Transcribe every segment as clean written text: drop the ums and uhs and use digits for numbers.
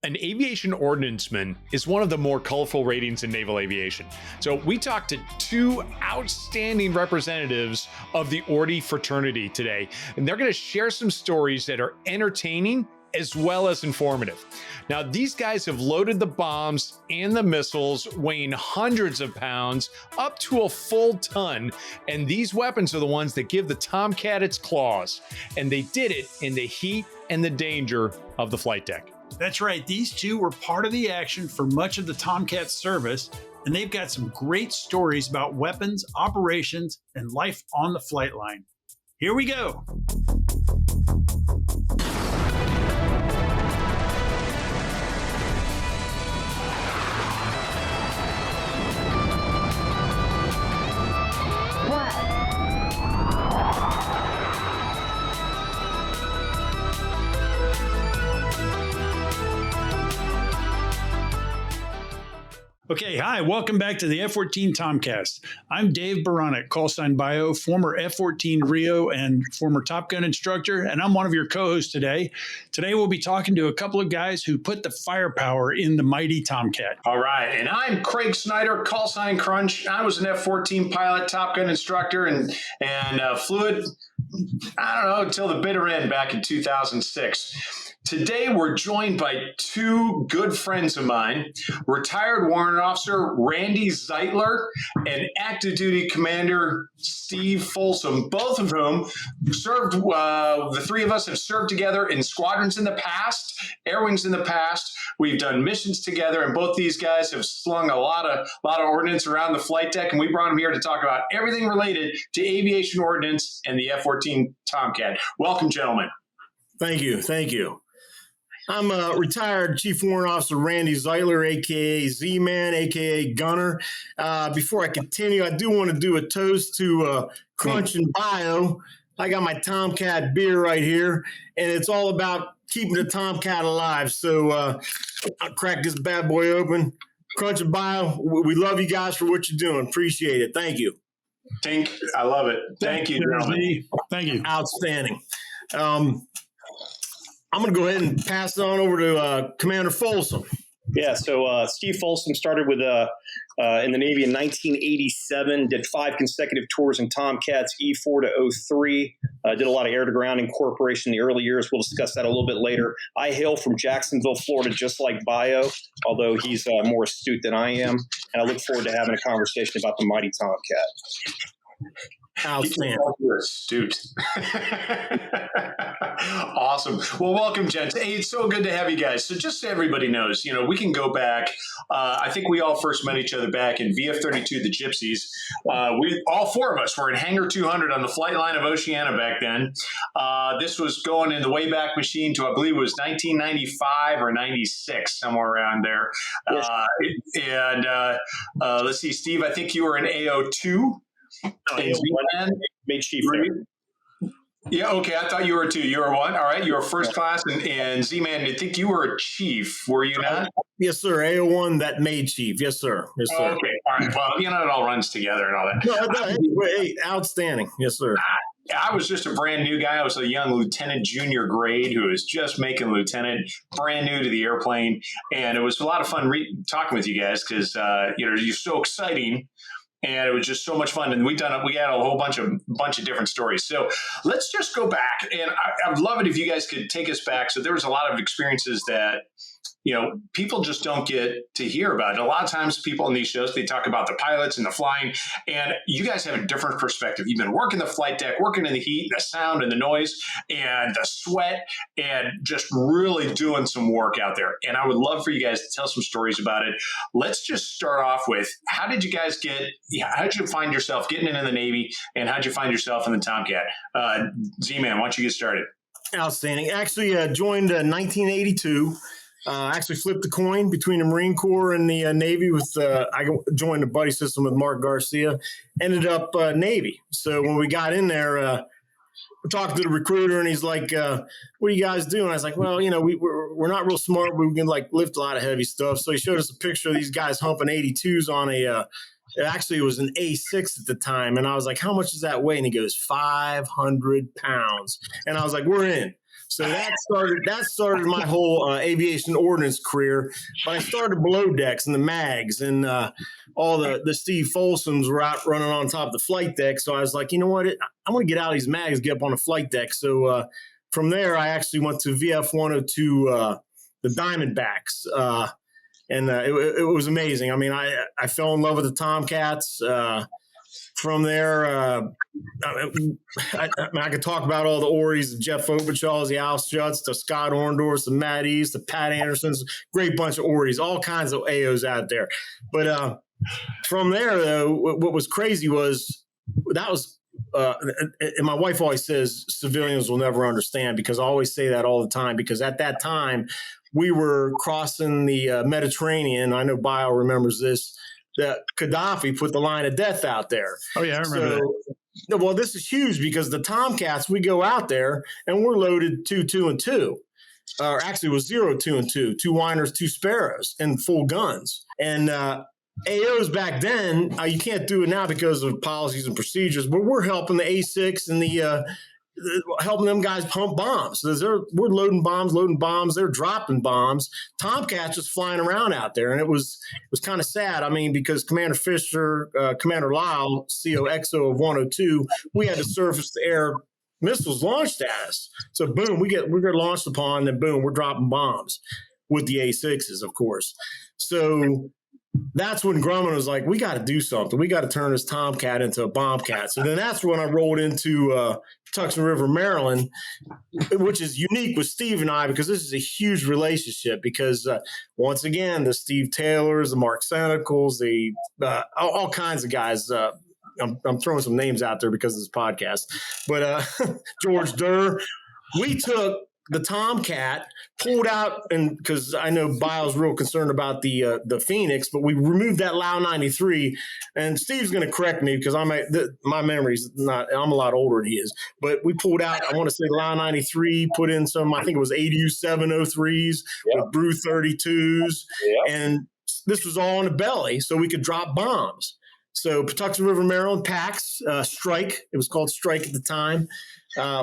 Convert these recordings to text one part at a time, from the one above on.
An aviation ordnanceman is one of the more colorful ratings in naval aviation. So we talked to two outstanding representatives of the Ordie fraternity today, and they're going to share some stories that are entertaining as well as informative. Now, these guys have loaded the bombs and the missiles weighing hundreds of pounds up to a full ton, and these weapons are the ones that give the Tomcat its claws, and they did it in the heat and the danger of the flight deck. That's right. These two were part of the action for much of the Tomcat service, and they've got some great stories about weapons, operations, and life on the flight line. Here we go. Okay, hi, welcome back to the F-14 Tomcast. I'm Dave Baranek, call sign Bio, former F-14 Rio and former Top Gun instructor, and I'm one of your co-hosts today. Today we'll be talking to a couple of guys who put the firepower in the mighty Tomcat. All right, and I'm Craig Snyder, call sign Crunch. I was an F-14 pilot, Top Gun instructor, and flew it, I don't know, until the bitter end back in 2006. Today, we're joined by two good friends of mine, retired warrant officer Randy Zeitler and active duty commander Steve Folsom, both of whom served, the three of us have served together in squadrons in the past, air wings in the past. We've done missions together, and both these guys have slung a lot of ordnance around the flight deck, and we brought them here to talk about everything related to aviation ordnance and the F-14 Tomcat. Welcome, gentlemen. Thank you. Thank you. I'm a retired Chief Warrant Officer Randy Zeitler, a.k.a. Z-Man, a.k.a. Gunner. Before I continue, I do want to do a toast to Crunch and Bio. I got my Tomcat beer right here, and it's all about keeping the Tomcat alive. So I'll crack this bad boy open. Crunch and Bio, we love you guys for what you're doing. Appreciate it. Thank you. Tink, I love it. Thank you, gentlemen. Thank you. Outstanding. I'm going to go ahead and pass it on over to Commander Folsom. Yeah, so Steve Folsom started with in the Navy in 1987, did 5 consecutive tours in Tomcats, E4 to 03, did a lot of air-to-ground incorporation in the early years. We'll discuss that a little bit later. I hail from Jacksonville, Florida, just like Bio, although he's more astute than I am, and I look forward to having a conversation about the mighty Tomcat. Outstanding. You're astute. Awesome. Well, welcome, gents. Hey, it's so good to have you guys. So just so everybody knows, we can go back. I think we all first met each other back in VF-32, the Gypsies. All four of us were in Hangar 200 on the flight line of Oceana back then. This was going in the Wayback Machine to, I believe it was 1995 or 96, somewhere around there. Yes. Let's see, Steve, I think you were in AO2. Made chief there. Yeah, okay. I thought you were 2. You were 1. All right. You were first class, and Z-Man, I think you were a chief. Were you not? Yes, sir. AO1 that made chief. Yes, sir. Yes, sir. Okay. All right. Well, it all runs together and all that. Hey, outstanding. Yes, sir. I was just a brand new guy. I was a young lieutenant junior grade who was just making lieutenant, brand new to the airplane. And it was a lot of fun talking with you guys because, you're so exciting. And it was just so much fun. And we had a whole bunch of different stories. So let's just go back. And I would love it if you guys could take us back. So there was a lot of experiences that, people just don't get to hear about it. A lot of times people in these shows, they talk about the pilots and the flying. And you guys have a different perspective. You've been working the flight deck, working in the heat, the sound and the noise and the sweat and just really doing some work out there. And I would love for you guys to tell some stories about it. Let's just start off with, how did you find yourself getting into the Navy, and how did you find yourself in the Tomcat? Z-Man, why don't you get started? Outstanding. Actually, joined 1982. Actually flipped the coin between the Marine Corps and the Navy with, I joined the buddy system with Mark Garcia, ended up Navy. So when we got in there, we talked to the recruiter and he's like, what are you guys doing? I was like, well, we're not real smart, but we can lift a lot of heavy stuff. So he showed us a picture of these guys humping 82s on it was an A6 at the time. And I was like, how much does that weigh? And he goes, 500 pounds. And I was like, we're in. So that started my whole aviation ordnance career. But I started below decks and the mags, and all the Steve Folsoms were out running on top of the flight deck. So I was like, you know what? I want to get out of these mags, get up on the flight deck. So from there, I actually went to VF 102, the Diamondbacks. And it was amazing. I mean, I fell in love with the Tomcats. From there, I could talk about all the Ordies, the Jeff Oberchals, the Al Schutz, the Scott Orndorfs, the Matt East, the Pat Andersons, great bunch of Ordies, all kinds of AOs out there. But from there, though, what was crazy was that was and my wife always says civilians will never understand, because I always say that all the time, because at that time we were crossing the Mediterranean. I know Bio remembers this, that Gaddafi put the line of death out there. Oh, yeah, I remember that. Well, this is huge because the Tomcats, we go out there and we're loaded 2, 2, and 2. Or actually it was 0, 2, and 2, 2 whiners, 2 sparrows, and full guns. And AOs back then, you can't do it now because of policies and procedures, but we're helping the A6 and the helping them guys pump bombs. So we're loading bombs, they're dropping bombs. Tomcats just flying around out there, and it was kind of sad. I mean, because Commander Fisher, Commander Lyle, COXO of 102, we had to surface to air missiles launched at us. So boom, we get launched upon, and boom, we're dropping bombs with the A6s, of course. So that's when Grumman was like, we got to do something. We got to turn this Tomcat into a bombcat. So then that's when I rolled into Tucson River, Maryland, which is unique with Steve and I, because this is a huge relationship. Because once again, the Steve Taylors, the Mark Senecals, the all kinds of guys. I'm throwing some names out there because of this podcast. But George Durr, we took the Tomcat, pulled out, and because I know Bile's real concerned about the Phoenix, but we removed that Lau 93. And Steve's going to correct me because my memory's not. I'm a lot older than he is. But we pulled out, I want to say Lau 93, put in some, I think it was ADU 703s with Brew 32s, and this was all in the belly, so we could drop bombs. So Patuxent River, Maryland, PAX, Strike. It was called Strike at the time.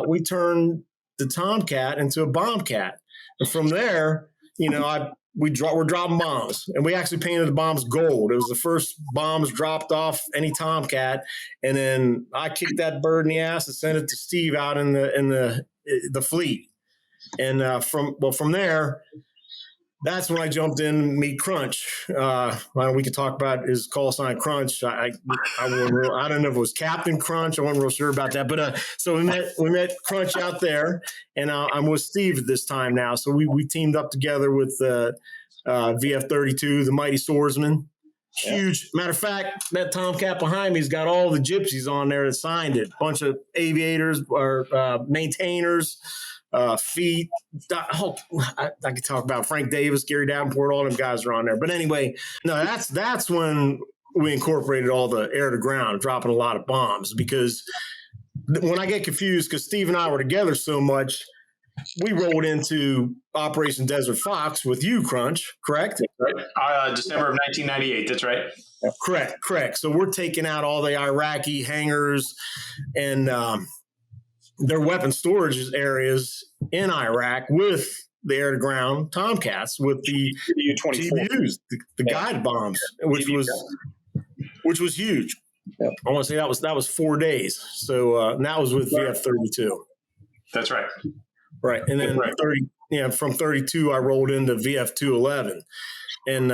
We turned the Tomcat into a bombcat. And from there, we're dropping bombs. And we actually painted the bombs gold. It was the first bombs dropped off any Tomcat. And then I kicked that bird in the ass and sent it to Steve out in the fleet. And from there, that's when I jumped in and meet Crunch. We could talk about his call sign Crunch. I don't know if it was Captain Crunch. I wasn't real sure about that. But so we met Crunch out there, and I'm with Steve at this time now. So we teamed up together with VF-32, the Mighty Swordsman. Huge. Matter of fact, that Tomcat behind me's got all the gypsies on there that signed it. Bunch of aviators or maintainers. Feet. I could talk about Frank Davis, Gary Davenport, all them guys are on there. But anyway, no, that's when we incorporated all the air to ground, dropping a lot of bombs. Because when I get confused, because Steve and I were together so much, we rolled into Operation Desert Fox with you, Crunch, correct? Right. December of 1998. That's right. Correct. So we're taking out all the Iraqi hangars and their weapon storage areas in Iraq with the air-to-ground Tomcats, with the GBUs, the guide bombs, which was huge. Yep. I want to say that was 4 days. So and that was with VF-32. That's right. Right, and then from 32, I rolled into VF-211, and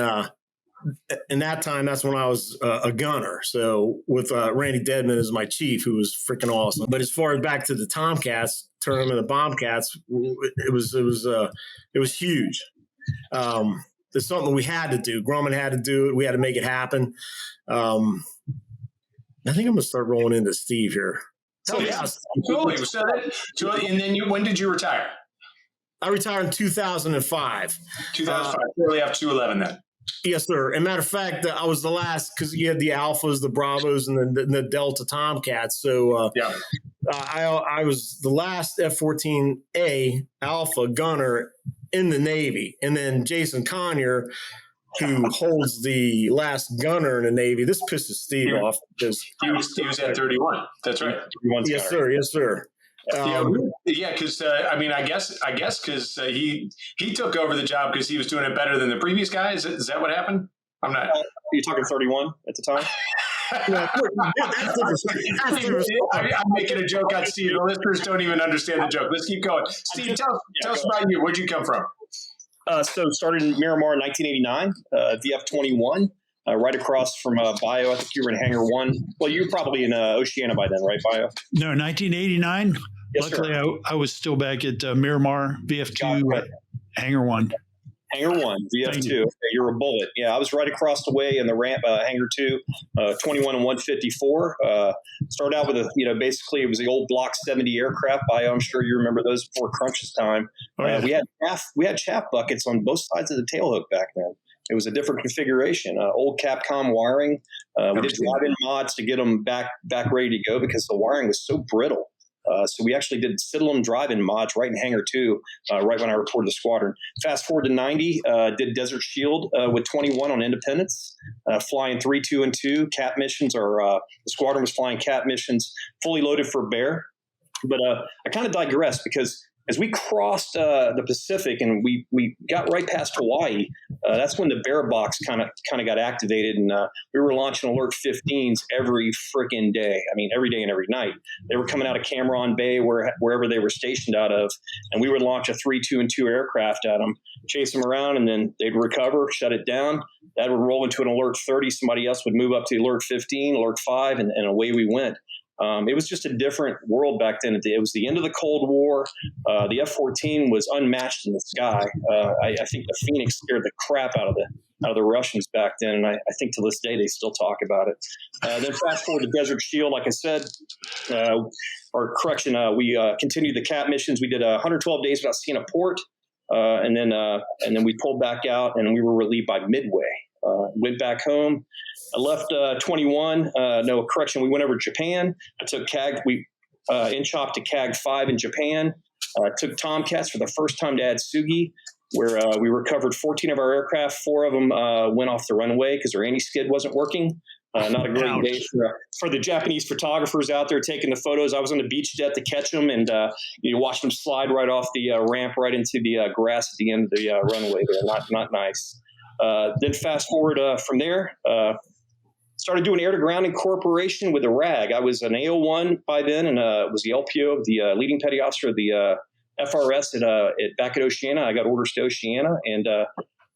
in that time, that's when I was a gunner. So with Randy Deadman as my chief, who was freaking awesome. But as far as back to the Tomcats, turn them into bombcats, it was huge. It's something we had to do. Grumman had to do it. We had to make it happen. I think I'm gonna start rolling into Steve here. Totally. And then when did you retire? I retired in 2005. 2005, early after 211 then. Yes, sir. And matter of fact, I was the last, because you had the Alphas, the Bravos, and the Delta Tomcats. So I was the last F-14A Alpha gunner in the Navy. And then Jason Conyer, who holds the last gunner in the Navy. This pisses Steve off because he was at 31. That's right. Yes, sir. Yeah, because I mean, I guess because he took over the job because he was doing it better than the previous guy. Is that what happened? I'm not. You're talking 31 at the time. I'm making a joke on Steve. The listeners don't even understand the joke. Let's keep going. Steve, tell us about you. Where'd you come from? So started in Miramar in 1989, VF-21, right across from Bio. I think you were in Hangar 1. Well, you were probably in Oceana by then, right, Bio? No, 1989. Yes, Luckily, sir. I was still back at Miramar, VF2, Hangar 1. Hangar 1, VF2. Okay, you're a bullet. Yeah, I was right across the way in the ramp, Hangar 2, 21 and 154. Started out with basically it was the old Block 70 aircraft. I'm sure you remember those before Crunch's time. Oh, yeah. We had chaff buckets on both sides of the tailhook back then. It was a different configuration, old Capcom wiring. We did drive-in mods to get them back ready to go because the wiring was so brittle. So we actually did sit-alone drive-in mods right in Hangar 2, right when I reported the squadron. Fast forward to 90, did Desert Shield with 21 on Independence, flying 3, 2, and 2 CAT missions. The squadron was flying CAT missions, fully loaded for Bear. But I kind of digress because as we crossed the Pacific and we got right past Hawaii, that's when the Bear box kind of got activated, and we were launching Alert 15s every freaking day. I mean, every day and every night. They were coming out of Cameron Bay, wherever they were stationed out of, and we would launch a 3, 2, and 2 aircraft at them, chase them around, and then they'd recover, shut it down. That would roll into an Alert 30. Somebody else would move up to Alert 15, Alert 5, and away we went. It was just a different world back then. It was the end of the Cold War. The F-14 was unmatched in the sky. I think the Phoenix scared the crap out of the Russians back then, and I think to this day they still talk about it. Then fast forward to Desert Shield, like I said, we continued the CAT missions. We did 112 days without seeing a port, and then we pulled back out, and we were relieved by Midway. Went back home. I left 21. We went over to Japan. I took CAG. We in-chopped to CAG 5 in Japan. Took Tomcats for the first time to Atsugi, where we recovered 14 of our aircraft. 4 of them went off the runway because their anti-skid wasn't working. Not a great day for the Japanese photographers out there taking the photos. I was on the beach jet to catch them, and you watch them slide right off the ramp right into the grass at the end of the runway there. Not nice. Then fast forward from there, started doing air-to-ground incorporation with the RAG. I was an AO1 by then, and was the LPO of the leading petty officer of the FRS back at Oceana. I got orders to Oceana, and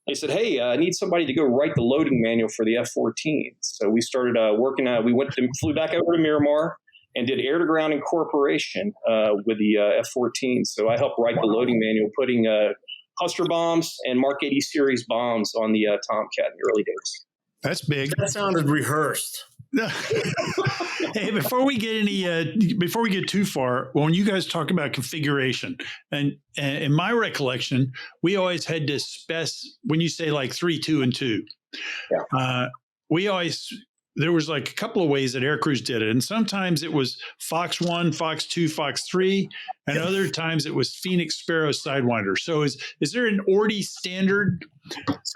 they said, "Hey, I need somebody to go write the loading manual for the F-14." So we started working. Flew back over to Miramar and did air-to-ground incorporation with the F-14. So I helped write the loading manual, putting cluster bombs and Mark 80 series bombs on the Tomcat in the early days. That's big. That sounded rehearsed. Hey, before we get too far, when you guys talk about configuration, and in my recollection, we always had to when you say like 3, 2, and 2, there was like a couple of ways that air crews did it. And sometimes it was Fox 1, Fox 2, Fox 3, and other times it was Phoenix Sparrow Sidewinder. So is there an Ordie standard?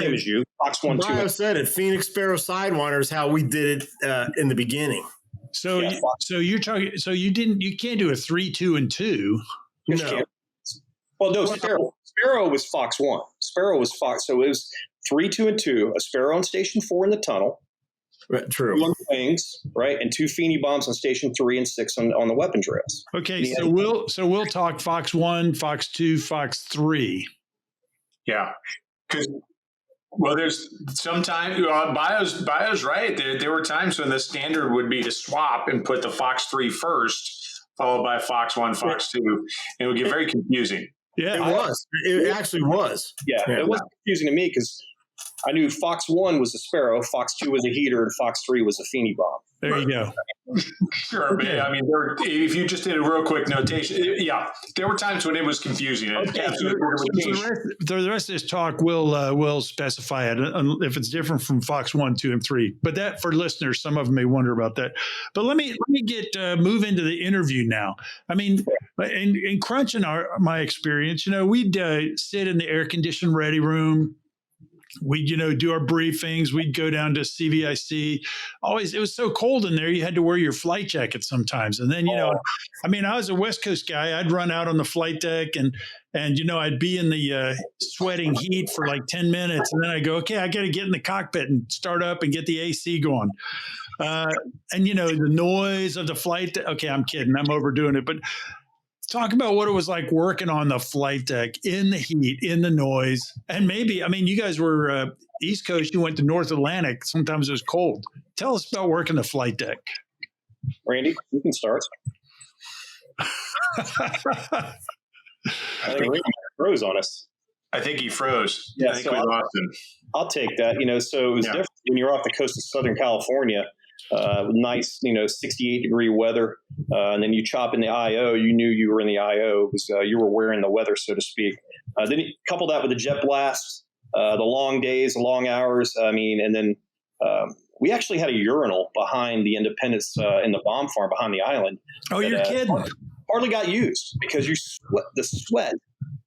Same as you, Fox 1, 2. Bio said it. Phoenix Sparrow Sidewinder is how we did it in the beginning. So you're talking. So you can't do a 3, 2, and 2. No. Well, no. Sparrow was Fox 1. Sparrow was Fox. So it was 3, 2, and 2. A Sparrow on Station 4 in the tunnel. True. 2 on the wings, right, and 2 Feeney bombs on Station 3 and 6 on the weapons rails. Okay, so we'll talk Fox 1, Fox 2, Fox 3. Yeah, because there's sometimes Bio's right. There were times when the standard would be to swap and put the Fox 3 first, followed by Fox 1, Fox 2, and it would get very confusing. Yeah, It actually was. Yeah, it was confusing to me because I knew Fox 1 was a Sparrow, Fox 2 was a heater, and Fox 3 was a Feeney bomb. There you go. Sure, okay. But I mean, if you just did a real quick notation, there were times when it was confusing. Okay, the rest of this talk will specify it if it's different from Fox 1, 2, and 3. But that, for listeners, some of them may wonder about that. But let me move into the interview now. I mean, in Crunch, my experience, we'd sit in the air conditioned ready room. we'd, do our briefings. We'd go down to CVIC. Always, it was so cold in there. You had to wear your flight jacket sometimes. And then, I was a West Coast guy. I'd run out on the flight deck and I'd be in the sweating heat for like 10 minutes. And then I go, okay, I got to get in the cockpit and start up and get the AC going. The noise of the flight. Okay, I'm kidding. I'm overdoing it. But talk about what it was like working on the flight deck in the heat, in the noise. And maybe, you guys were East Coast. You went to North Atlantic. Sometimes it was cold. Tell us about working the flight deck. Randy, you can start. I think Randy froze on us. I think he froze. Yeah, I think we lost him. I'll take that. So it was different when you're off the coast of Southern California. Nice, 68-degree weather. And then you chop in the IO, you knew you were in the IO because you were wearing the weather, so to speak. Then you couple that with the jet blasts, the long days, the long hours. And then we actually had a urinal behind the Independence in the bomb farm behind the island. Oh, you're kidding. Hardly got used because the sweat.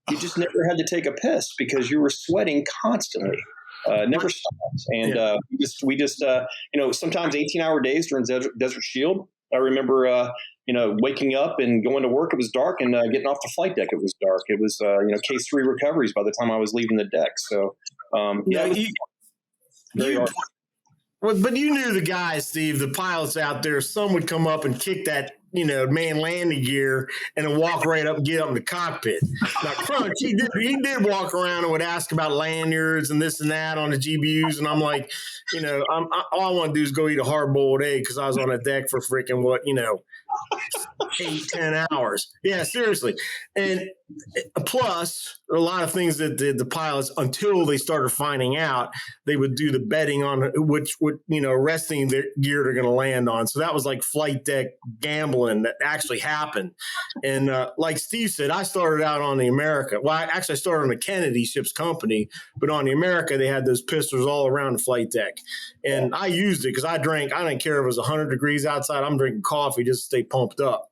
You just never had to take a piss because you were sweating constantly. Never stopped. And we just sometimes 18-hour days during Desert Shield. I remember, waking up and going to work. It was dark, and getting off the flight deck, it was dark. It was, case 3 recoveries by the time I was leaving the deck. So, but you knew the guys, Steve, the pilots out there. Some would come up and kick that, man landing gear and then walk right up and get up in the cockpit. Now, Crunch, he did walk around and would ask about lanyards and this and that on the GBUs. And I'm like, all I want to do is go eat a hard-boiled egg because I was on a deck for freaking 8-10 hours. Yeah, seriously. And plus, a lot of things that the pilots, until they started finding out, they would do the betting on which resting their gear they're going to land on. So that was like flight deck gambling that actually happened. And like Steve said, I started out on the America. Well, I started on the Kennedy Ships Company, but on the America, they had those pistols all around the flight deck. And I used it because I didn't care if it was 100 degrees outside. I'm drinking coffee just to stay pumped up.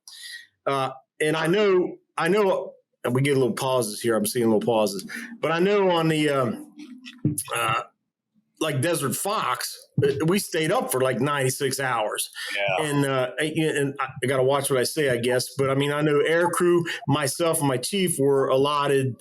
And I know, and we get a little pauses here. I'm seeing little pauses, but I know on the like Desert Fox, we stayed up for like 96 hours. Yeah. And I got to watch what I say, I guess. But I know air crew, myself and my chief were allotted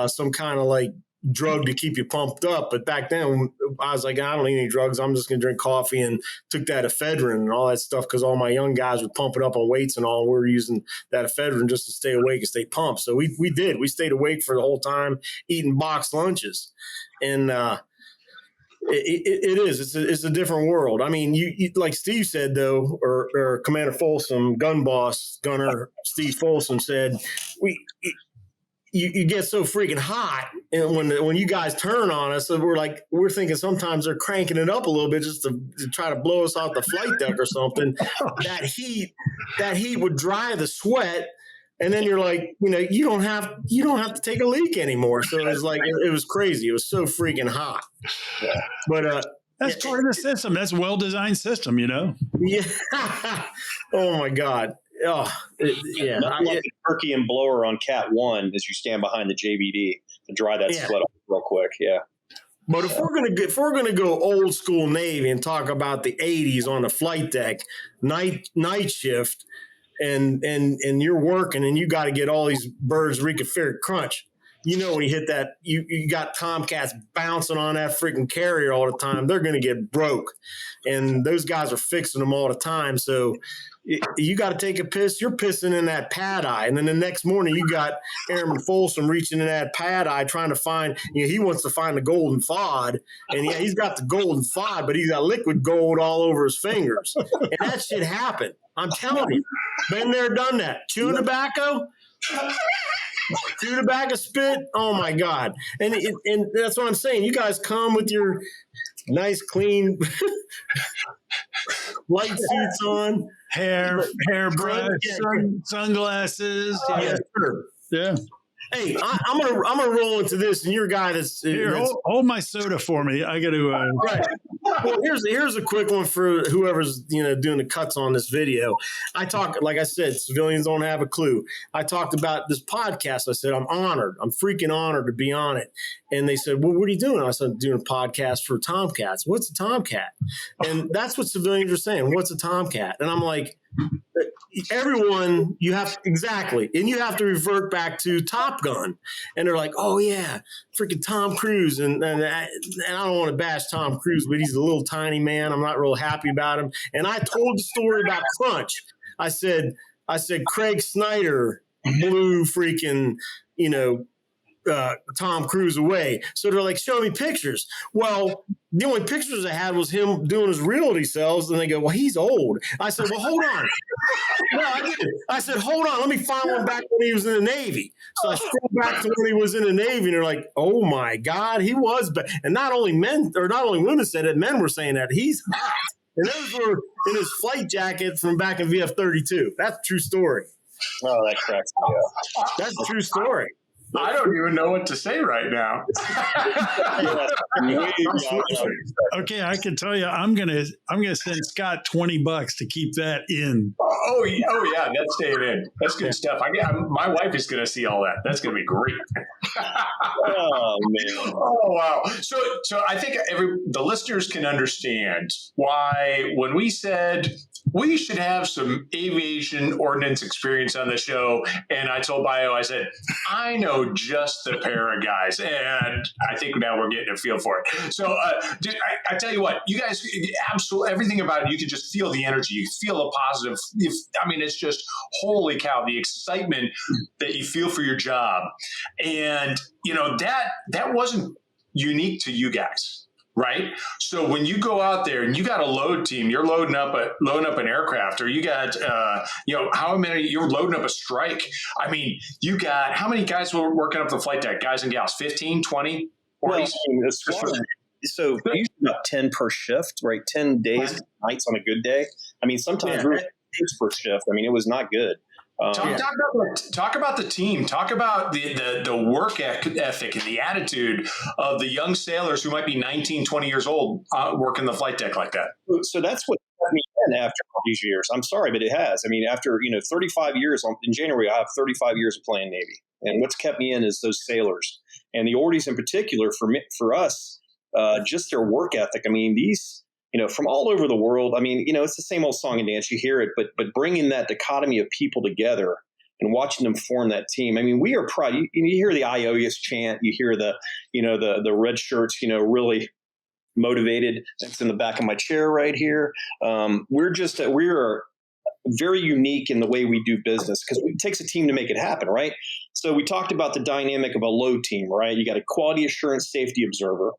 some kind of like drug to keep you pumped up. But back then I was like, I don't need any drugs. I'm just going to drink coffee, and took that ephedrine and all that stuff because all my young guys were pumping up on weights and all. And we were using that ephedrine just to stay awake and stay pumped. So we stayed awake for the whole time, eating boxed lunches. And it's a different world. You like Steve said, though, or Commander Folsom, gun boss, gunner Steve Folsom said, you get so freaking hot, and when you guys turn on us, we're thinking sometimes they're cranking it up a little bit just to try to blow us off the flight deck or something. That heat would dry the sweat, and then you're like, you don't have to take a leak anymore. So it was like it was crazy. It was so freaking hot. Yeah. But that's part of the system. That's a well-designed system, Yeah. Oh my God. Oh, yeah. Like the turkey and blower on Cat 1 as you stand behind the JBD to dry that sweat off real quick. Yeah. But if we're gonna go old school Navy and talk about the 80s on the flight deck, night shift, and you're working and you got to get all these birds reconfigured. Crunch. When you hit that, you got Tomcats bouncing on that freaking carrier all the time. They're going to get broke. And those guys are fixing them all the time. So you got to take a piss. You're pissing in that pad eye. And then the next morning, you got Airman Folsom reaching in that pad eye trying to find, he wants to find the golden fod. And yeah, he's got the golden fod, but he's got liquid gold all over his fingers. And that shit happened. I'm telling you. Been there, done that. Chewing tobacco. Chew tobacco spit. Oh my God. And that's what I'm saying. You guys come with your nice, clean light suits on. Hairbrush, sunglasses. Yes, sir. Yeah. Hey, I'm gonna roll into this, and you're a guy that's here. Hold my soda for me. I got to. Right. Well, here's a quick one for whoever's doing the cuts on this video. I talk, like I said, civilians don't have a clue. I talked about this podcast. I said I'm freaking honored to be on it. And they said, "Well, what are you doing?" I said, "I'm doing a podcast for Tomcats." "What's a Tomcat?" And that's what civilians are saying. "What's a Tomcat?" And I'm like, everyone, you have exactly, and you have to revert back to Top Gun, and they're like, "Oh yeah, freaking Tom Cruise," and I don't want to bash Tom Cruise, but he's a little tiny man. I'm not real happy about him. And I told the story about Crunch. I said Craig Snyder blew freaking Tom Cruise away. So they're like, "Show me pictures." Well, the only pictures I had was him doing his realty sales. And they go, "Well, he's old." I said, "Well, hold on." No, I didn't. I said, "Hold on. Let me find one back when he was in the Navy." So I scrolled back to when he was in the Navy, and they're like, "Oh my God, he was." And not only women said it, men were saying that he's hot. And those were in his flight jacket from back in VF-32. That's a true story. Oh, that cracks me up. That's a true story. I don't even know what to say right now. Okay, I can tell you, I'm gonna send Scott $20 to keep that in. Oh yeah, that's staying in. That's good stuff. My wife is going to see all that. That's going to be great. Oh man. Oh wow. So I think the listeners can understand why when we said we should have some aviation ordnance experience on the show, and I told Bio, I said, I know just the pair of guys, and I think now we're getting a feel for it. So I tell you what, you guys, absolutely everything about it, you can just feel the energy. You feel a positive. It's just holy cow, the excitement that you feel for your job, and that wasn't unique to you guys. Right. So when you go out there and you got a load team, you're loading up an aircraft, or you got, how many you're loading up a strike. I mean, you got how many guys were working up the flight deck, guys and gals, 15, 20? Well, the squadron, so usually about 10 per shift, right? 10 days, nights on a good day. I mean, sometimes we were 6 per shift. I mean, it was not good. Talk about the team. Talk about the work ethic and the attitude of the young sailors who might be 19, 20 years old working the flight deck like that. So that's what kept me in after all these years. I'm sorry, but it has. I mean, after 35 years, in January, I have 35 years of playing Navy. And what's kept me in is those sailors. And the Ordies in particular, for us, just their work ethic. I mean, these... from all over the world. I mean, it's the same old song and dance. You hear it, but bringing that dichotomy of people together and watching them form that team. I mean, we are proud. You hear the IOUS chant. You hear the red shirts. Really motivated. That's in the back of my chair right here. We're very unique in the way we do business because it takes a team to make it happen, right? So we talked about the dynamic of a load team, right? You got a quality assurance safety observer.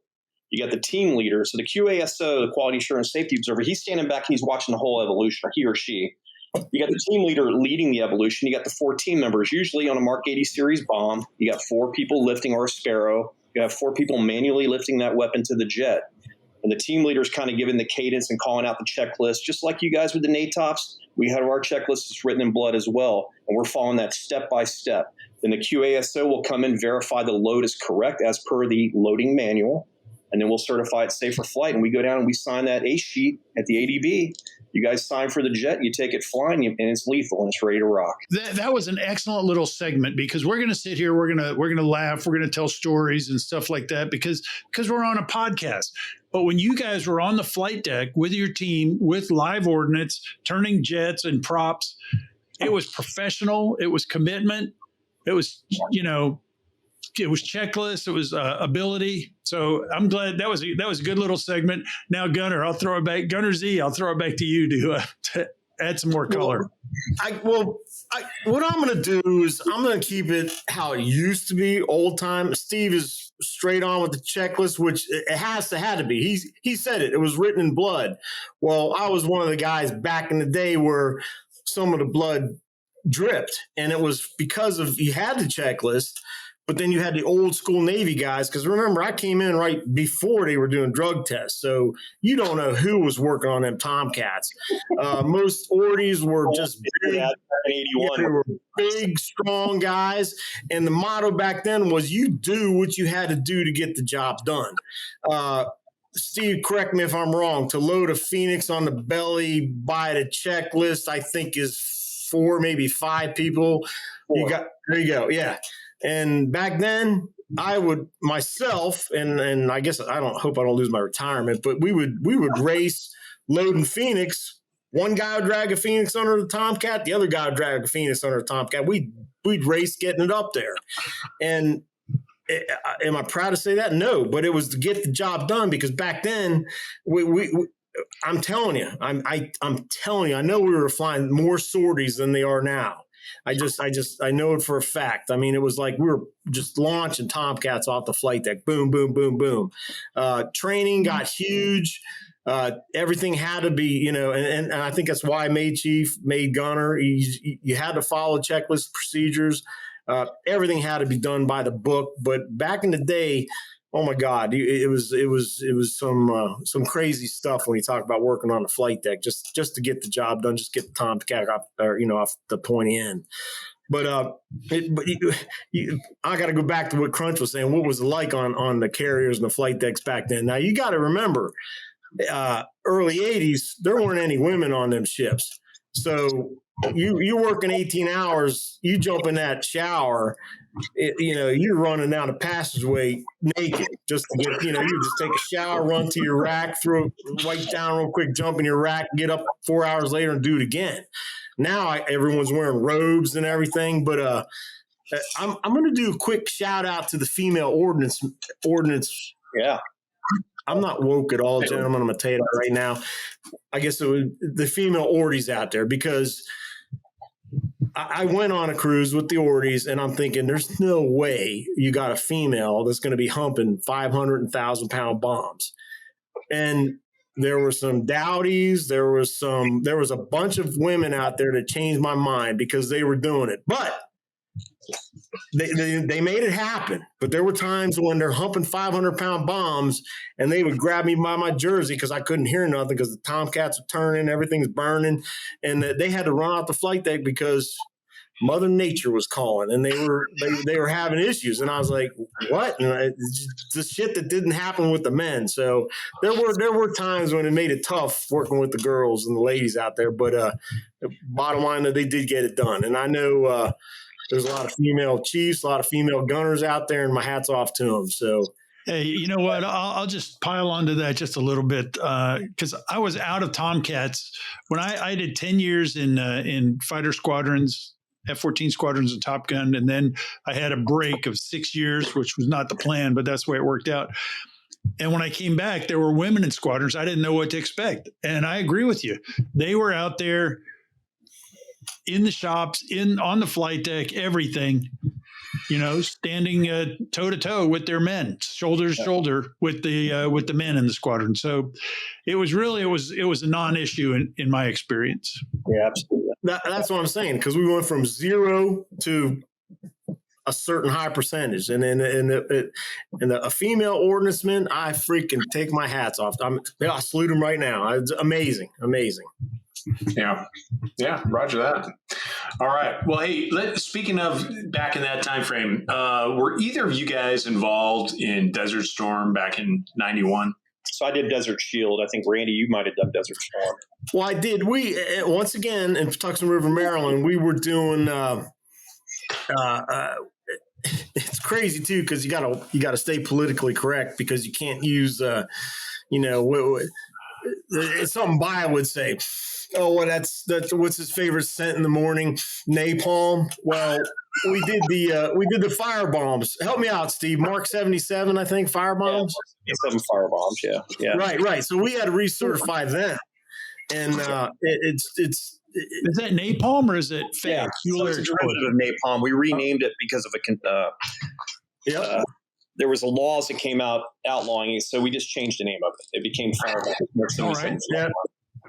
You got the team leader. So the QASO, the quality assurance safety observer, he's standing back and he's watching the whole evolution, or he or she. You got the team leader leading the evolution. You got the 4 team members, usually on a Mark 80 series bomb. You got 4 people lifting our Sparrow. You have 4 people manually lifting that weapon to the jet. And the team leader's kind of giving the cadence and calling out the checklist. Just like you guys with the NATOPS, we have our checklist that's written in blood as well. And we're following that step by step. Then the QASO will come in, verify the load is correct as per the loading manual. And then we'll certify it safe for flight. And we go down and we sign that ACE sheet at the ADB. You guys sign for the jet, you take it flying, and it's lethal and it's ready to rock. That was an excellent little segment because we're going to sit here, we're going to laugh, we're going to tell stories and stuff like that because we're on a podcast. But when you guys were on the flight deck with your team, with live ordnance, turning jets and props, it was professional. It was commitment. It was, it was checklist. It was ability. So I'm glad that was a good little segment. Now, Gunner, I'll throw it back. Gunner Z, I'll throw it back to you to add some more color. What I'm going to do is I'm going to keep it how it used to be, old time. Steve is straight on with the checklist, which it had to be. He said it. It was written in blood. Well, I was one of the guys back in the day where some of the blood dripped, and it was because of you had the checklist. But then you had the old school Navy guys, because remember, I came in right before they were doing drug tests. So you don't know who was working on them Tomcats. Most Ordies were just big, they were big, strong guys. And the motto back then was you do what you had to do to get the job done. Steve, correct me if I'm wrong, to load a Phoenix on the belly by the checklist, I think is 4, maybe 5 people. There you go. Yeah. And back then I would myself, and I guess hope I don't lose my retirement, but we would race loading Phoenix. One guy would drag a Phoenix under the Tomcat. The other guy would drag a Phoenix under the Tomcat. We'd race getting it up there. And am I proud to say that? No, but it was to get the job done, because back then I'm telling you, I'm telling you, I know we were flying more sorties than they are now. I know it for a fact. I mean, it was like we were just launching Tomcats off the flight deck. Boom, boom, boom, boom. Training got huge. Everything had to be, and I think that's why I made chief, made gunner. You had to follow checklist procedures. Everything had to be done by the book. But back in the day, oh my God, it was some crazy stuff when you talk about working on the flight deck, just to get the job done, just get the Tomcat off the pointy end. But I got to go back to what Crunch was saying. What was it like on the carriers and the flight decks back then? Now you got to remember, early 80s, there weren't any women on them ships. So you're working 18 hours, you jump in that shower, you're running down the passageway naked just to get, you just take a shower, run to your rack, wipe down real quick, jump in your rack, get up 4 hours later and do it again. Now everyone's wearing robes and everything, but I'm going to do a quick shout out to the female ordnance. Yeah. I'm not woke at all, gentlemen. I'm going to tell you that right now. I guess it was the female Ordies out there, because I went on a cruise with the Ordies, and I'm thinking there's no way you got a female that's going to be humping 500 and 1,000-pound bombs. And there were some dowdies. There was a bunch of women out there that changed my mind because they were doing it. But they made it happen. But there were times when they're humping 500-pound bombs, and they would grab me by my jersey because I couldn't hear nothing because the Tomcats are turning, everything's burning, and they had to run out the flight deck because Mother Nature was calling, and they were having issues. And I was like, what? And it's just shit that didn't happen with the men. So there were times when it made it tough working with the girls and the ladies out there. But the bottom line, that they did get it done. And I know there's a lot of female chiefs, a lot of female gunners out there, and my hat's off to them. So, hey, you know what? I'll just pile onto that just a little bit, because I was out of Tomcats when I did 10 years in fighter squadrons, F-14 squadrons and Top Gun, and then I had a break of 6 years, which was not the plan, but that's the way it worked out. And when I came back, there were women in squadrons. I didn't know what to expect, and I agree with you. They were out there in the shops, on the flight deck, everything, standing toe to toe with their men, shoulder to shoulder with the men in the squadron. So it was a non-issue in my experience. Yeah, absolutely. That's what I'm saying, because we went from 0 to a certain high percentage, and a female ordnanceman, I freaking take my hats off. I salute them right now. It's amazing. Yeah. Roger that. All right. Well, hey, speaking of back in that time frame, were either of you guys involved in Desert Storm back in 91? So I did Desert Shield. I think, Randy, you might have done Desert Storm. Well, I did. We, once again, in Patuxent River, Maryland, we were doing it's crazy too, because you gotta stay politically correct, because you can't use it's something Bio would say. Oh, well, that's what's his favorite scent in the morning? Napalm. Well, we did the fire bombs. Help me out, Steve. Mark 77, I think, fire bombs. Yeah, 7 fire bombs. Yeah. Right. So we had to recertify them, and it's. Is that napalm or is it fake? Yeah, so it's a derivative of napalm. We renamed it because of there was a laws that came out outlawing it, so we just changed the name of it. It became firebomb. All right. Yeah.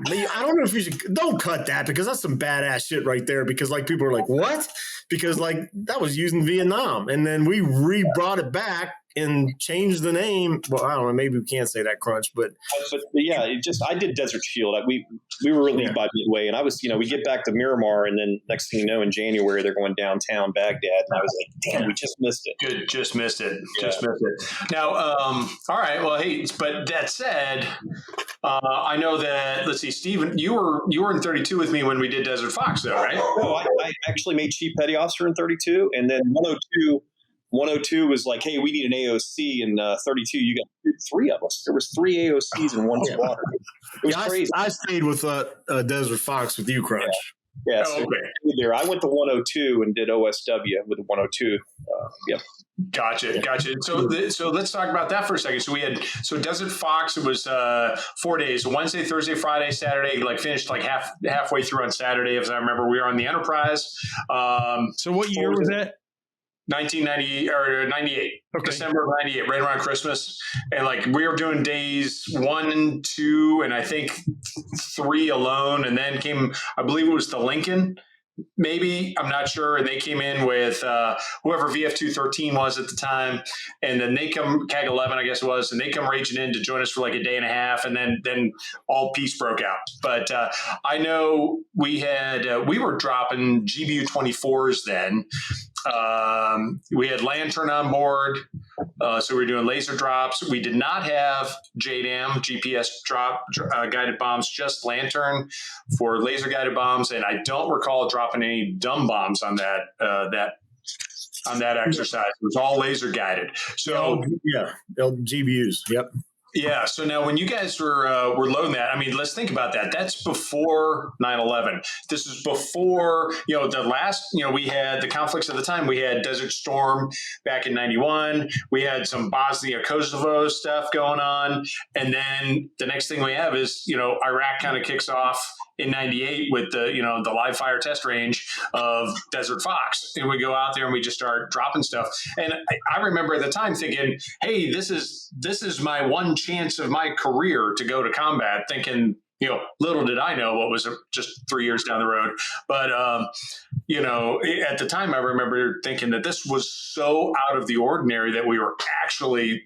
I don't know if you should, don't cut that, because that's some badass shit right there, because people are like, what? Because that was used in Vietnam, and then we brought it back and changed the name. Well, I don't know. Maybe we can't say that, Crunch, but yeah, I did Desert Shield. We were relieved by Midway, and I was, we get back to Miramar, and then next thing you know, in January they're going downtown Baghdad, and I was like, damn, we just missed it. Good, just missed it. Just missed it. Now, all right. Well, hey, but that said, I know that. Let's see, Stephen, you were in 32 with me when we did Desert Fox, though, right? No, I actually made Chief Petty Officer in 32, and then 102 was like, hey, we need an AOC, and 32, you got 3 of us. There was 3 AOCs in one squadron. It was crazy. I stayed with Desert Fox with you, Crunch. Yeah, so there. I went to 102 and did OSW with 102. Yep. Gotcha. So let's talk about that for a second. So Desert Fox, it was 4 days: Wednesday, Thursday, Friday, Saturday. Like finished like halfway through on Saturday, as I remember. We were on the Enterprise. So what year was that? 1990 or 98, okay. December of 98, right around Christmas. And like we were doing days 1 and 2, and I think 3 alone. And then came, I believe it was the Lincoln, maybe, I'm not sure. And they came in with whoever VF213 was at the time. And then they come, CAG 11, I guess it was, and they come raging in to join us for like a day and a half. And then all peace broke out. But I know we were dropping GBU 24s then. We had Lantern on board, so we were doing laser drops. We did not have JDAM, GPS drop guided bombs, just Lantern for laser guided bombs, and I don't recall dropping any dumb bombs on that exercise. It was all laser guided. So GBUs. Yep. Yeah. So now when you guys were loading that, I mean, let's think about that. That's before 9/11. This is before, the last, we had the conflicts at the time. We had Desert Storm back in 91. We had some Bosnia, Kosovo stuff going on. And then the next thing we have is, Iraq kind of kicks off in 98 with the live fire test range of Desert Fox. And we go out there and we just start dropping stuff. And I remember at the time thinking, hey, this is my one chance of my career to go to combat, thinking, little did I know what was just 3 years down the road. But, at the time, I remember thinking that this was so out of the ordinary that we were actually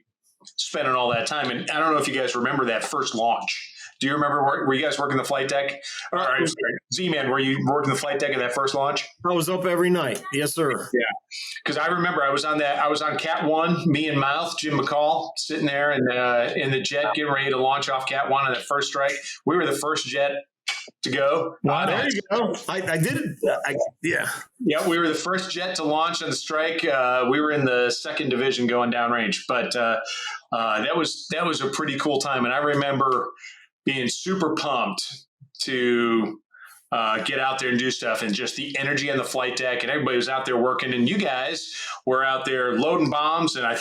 spending all that time. And I don't know if you guys remember that first launch. Do you remember, were you guys working the flight deck? All right, Z-Man, were you working the flight deck at that first launch? I was up every night. Yes, sir. Yeah. Because I remember I was on Cat 1, me and Mouth, Jim McCall, sitting there in the jet getting ready to launch off Cat 1 on that first strike. We were the first jet to go. Wow, there you go. I did it. Yeah. Yeah, we were the first jet to launch on the strike. We were in the 2nd division going downrange. But that was a pretty cool time. And I remember being super pumped to get out there and do stuff, and just the energy on the flight deck, and everybody was out there working, and you guys were out there loading bombs. And I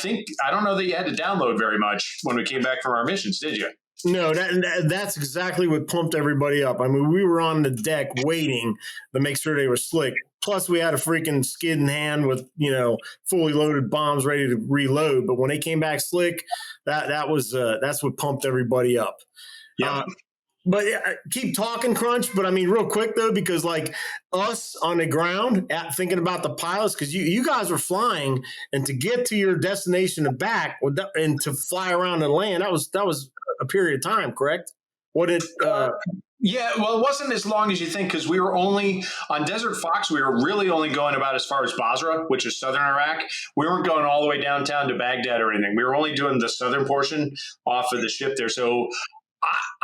don't know that you had to download very much when we came back from our missions, did you? No, that's exactly what pumped everybody up. I mean, we were on the deck waiting to make sure they were slick. Plus, we had a freaking skid in hand with, fully loaded bombs ready to reload. But when they came back slick, that's what pumped everybody up. Yeah. But keep talking, Crunch. But I mean, real quick though, because like us on the ground, thinking about the pilots, because you guys were flying, and to get to your destination and back, and to fly around and land, that was a period of time, correct? Yeah, well, it wasn't as long as you think, because we were only on Desert Fox. We were really only going about as far as Basra, which is southern Iraq. We weren't going all the way downtown to Baghdad or anything. We were only doing the southern portion off of the ship there. So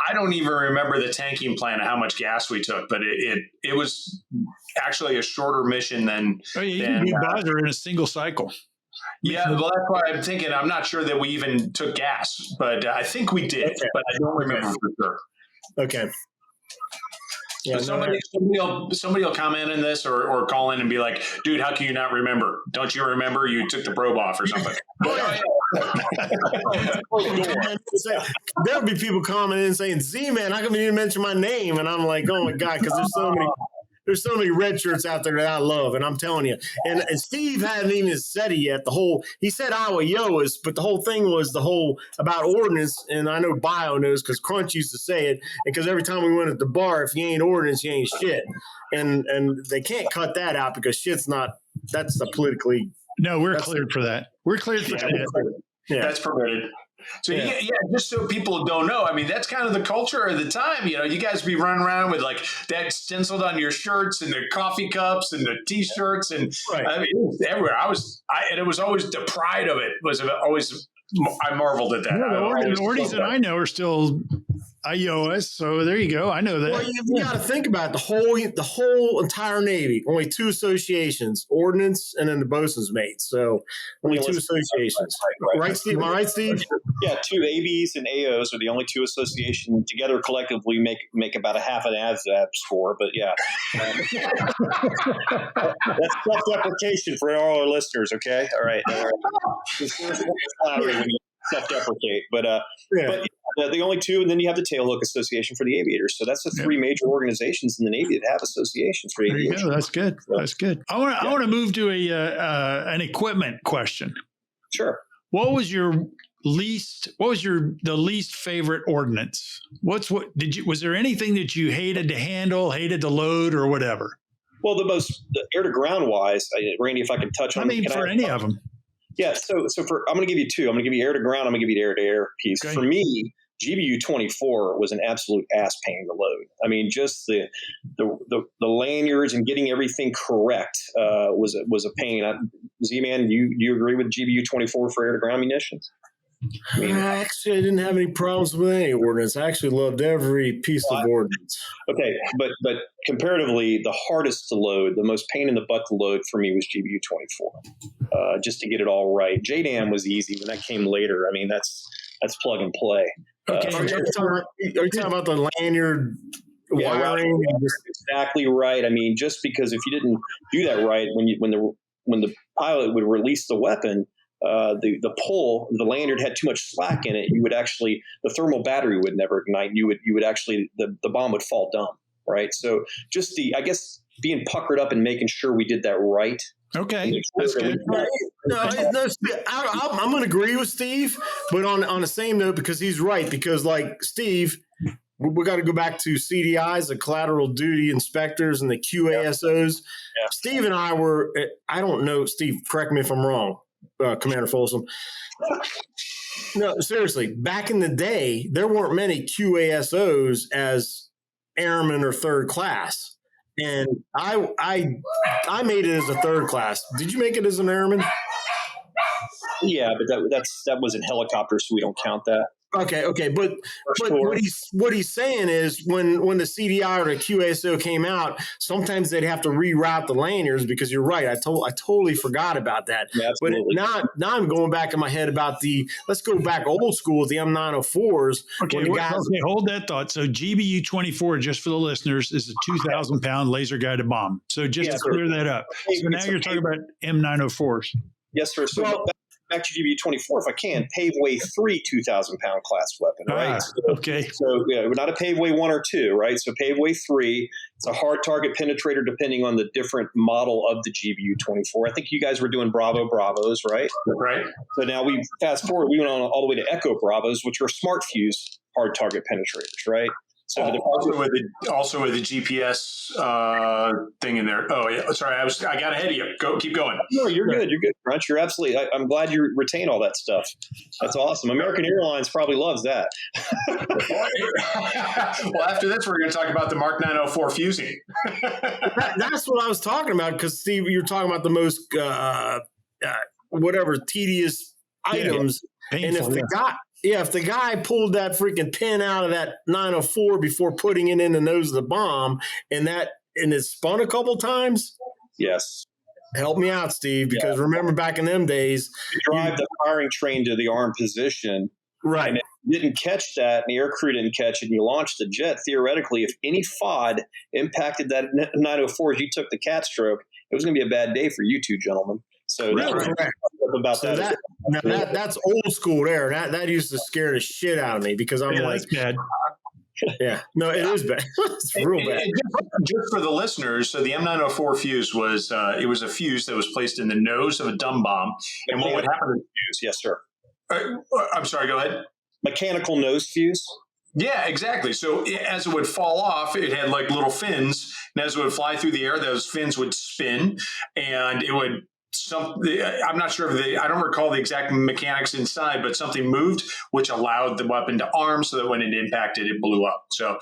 I don't even remember the tanking plan of how much gas we took, but it was actually a shorter mission than. Oh, yeah, you can do Basra in a single cycle. Yeah, well, that's why I'm thinking. I'm not sure that we even took gas, but I think we did, but I don't remember for sure. Okay. Yeah, somebody will comment on this or call in and be like, dude, how can you not remember? Don't you remember you took the probe off or something? There'll be people commenting and saying, Z-Man, how come you didn't mention my name? And I'm like, oh my God, because there's so many red shirts out there that I love, and I'm telling you. And Steve hadn't even said it yet. He said Iowa Yoas, but the whole thing was about ordnance, and I know Bio knows because Crunch used to say it, and because every time we went at the bar, if you ain't ordnance, you ain't shit. And they can't cut that out because that's the politically. No, we're cleared for that. We're cleared for that. Yeah. That's permitted. So yeah, just so people don't know, I mean, that's kind of the culture of the time. You know, you guys be running around with like that stenciled on your shirts and the coffee cups and the T-shirts, and Right. I mean, it was everywhere. And it was always the pride of it. Was always I marveled at that. The Ordies that I know are still IOS, so there you go. I know that. Well, you got to think about it. The whole entire Navy. Only 2 associations: Ordnance and then the bosun's mates. So only 2 associations, right, Steve? Am I right, Steve? Yeah, 2 ABs and AOs are the only 2 associations together. Collectively, make about a half an ASVAB score. But yeah, that's self-deprecation for all our listeners. Okay, all right. Self-deprecate, but the only 2, and then you have the Tailhook Association for the aviators. So that's the 3 major organizations in the Navy that have associations for aviation. There you go. That's good. That's good. I want to move to an equipment question. Sure. What was the least favorite ordnance? Was there anything that you hated to handle, hated to load, or whatever? Well, the air to ground wise, Randy, if I can touch on. I mean, for any of them. Yeah. So I'm going to give you 2. I'm going to give you air to ground. I'm going to give you the air to air piece. Okay. For me, GBU 24 was an absolute ass pain to load. I mean, just the lanyards and getting everything correct was a pain. Z-Man, do you agree with GBU 24 for air to ground munitions? Actually, I didn't have any problems with any ordnance. I actually loved every piece of ordnance. Okay, but comparatively, the hardest to load, the most pain in the butt to load for me was GBU 24, just to get it all right. JDAM was easy. When that came later, I mean, that's plug and play. Okay, are you talking about the lanyard wiring? Exactly right. I mean, just because if you didn't do that right, when the pilot would release the weapon, the pull, the lanyard had too much slack in it. You would actually, the thermal battery would never ignite. You would actually, the bomb would fall dumb, right? So just I guess being puckered up and making sure we did that right. Okay, that's good. I'm going to agree with Steve, but on the same note, because he's right. Because like Steve, we got to go back to CDIs, the collateral duty inspectors, and the QASOs. Yeah. Steve and I were. I don't know, Steve. Correct me if I'm wrong. Commander Folsom. No, seriously, back in the day, there weren't many QASOs as airmen or third class. And I made it as a third class. Did you make it as an airman? Yeah, but that wasn't helicopter, so we don't count that. Okay, but what he's saying is when the CDI or the QASO came out, sometimes they'd have to reroute the lanyards because you're right. I totally forgot about that. Yeah, but now I'm going back in my head about let's go back old school with the M904s. Okay, hold that thought. So GBU 24, just for the listeners, is a 2,000-pound laser guided bomb. So just to clear that up. So now you're talking about M904s. Yes, sir. So back to GBU 24, if I can, Paveway 3 2,000-pound class weapon, right? Okay. So we're not a Paveway 1 or 2, right? So Paveway 3, it's a hard target penetrator depending on the different model of the GBU 24. I think you guys were doing Bravos, right? Right. So now we fast forward, we went on all the way to Echo Bravos, which are smart fuse hard target penetrators, right? So also with the GPS thing in there. Oh yeah, sorry, I got ahead of you. Keep going. No, you're good. You're good, Crunch. You're absolutely. I'm glad you retain all that stuff. That's awesome. American Airlines probably loves that. Well, after this, we're going to talk about the Mark 904 fusing. That's what I was talking about because Steve, you're talking about the most tedious items, Painful, and if the guy pulled that freaking pin out of that 904 before putting it in the nose of the bomb and it spun a couple times. Yes. Help me out, Steve, because remember back in them days. You drive the firing train to the arm position. Right. And if you didn't catch that and the air crew didn't catch it and you launched the jet, theoretically, if any FOD impacted that 904 as you took the cat stroke, it was going to be a bad day for you two gentlemen. So that's old school there. That used to scare the shit out of me because I'm like, that's bad. Yeah, no, it is bad. It's real bad. Just for the listeners, so the M904 fuse was it was a fuse that was placed in the nose of a dumb bomb, and what would happen to the fuse? Yes, sir. I'm sorry. Go ahead. Mechanical nose fuse. Yeah, exactly. So as it would fall off, it had like little fins, and as it would fly through the air, those fins would spin, and it would I'm not sure I don't recall the exact mechanics inside, but something moved, which allowed the weapon to arm so that when it impacted, it blew up. So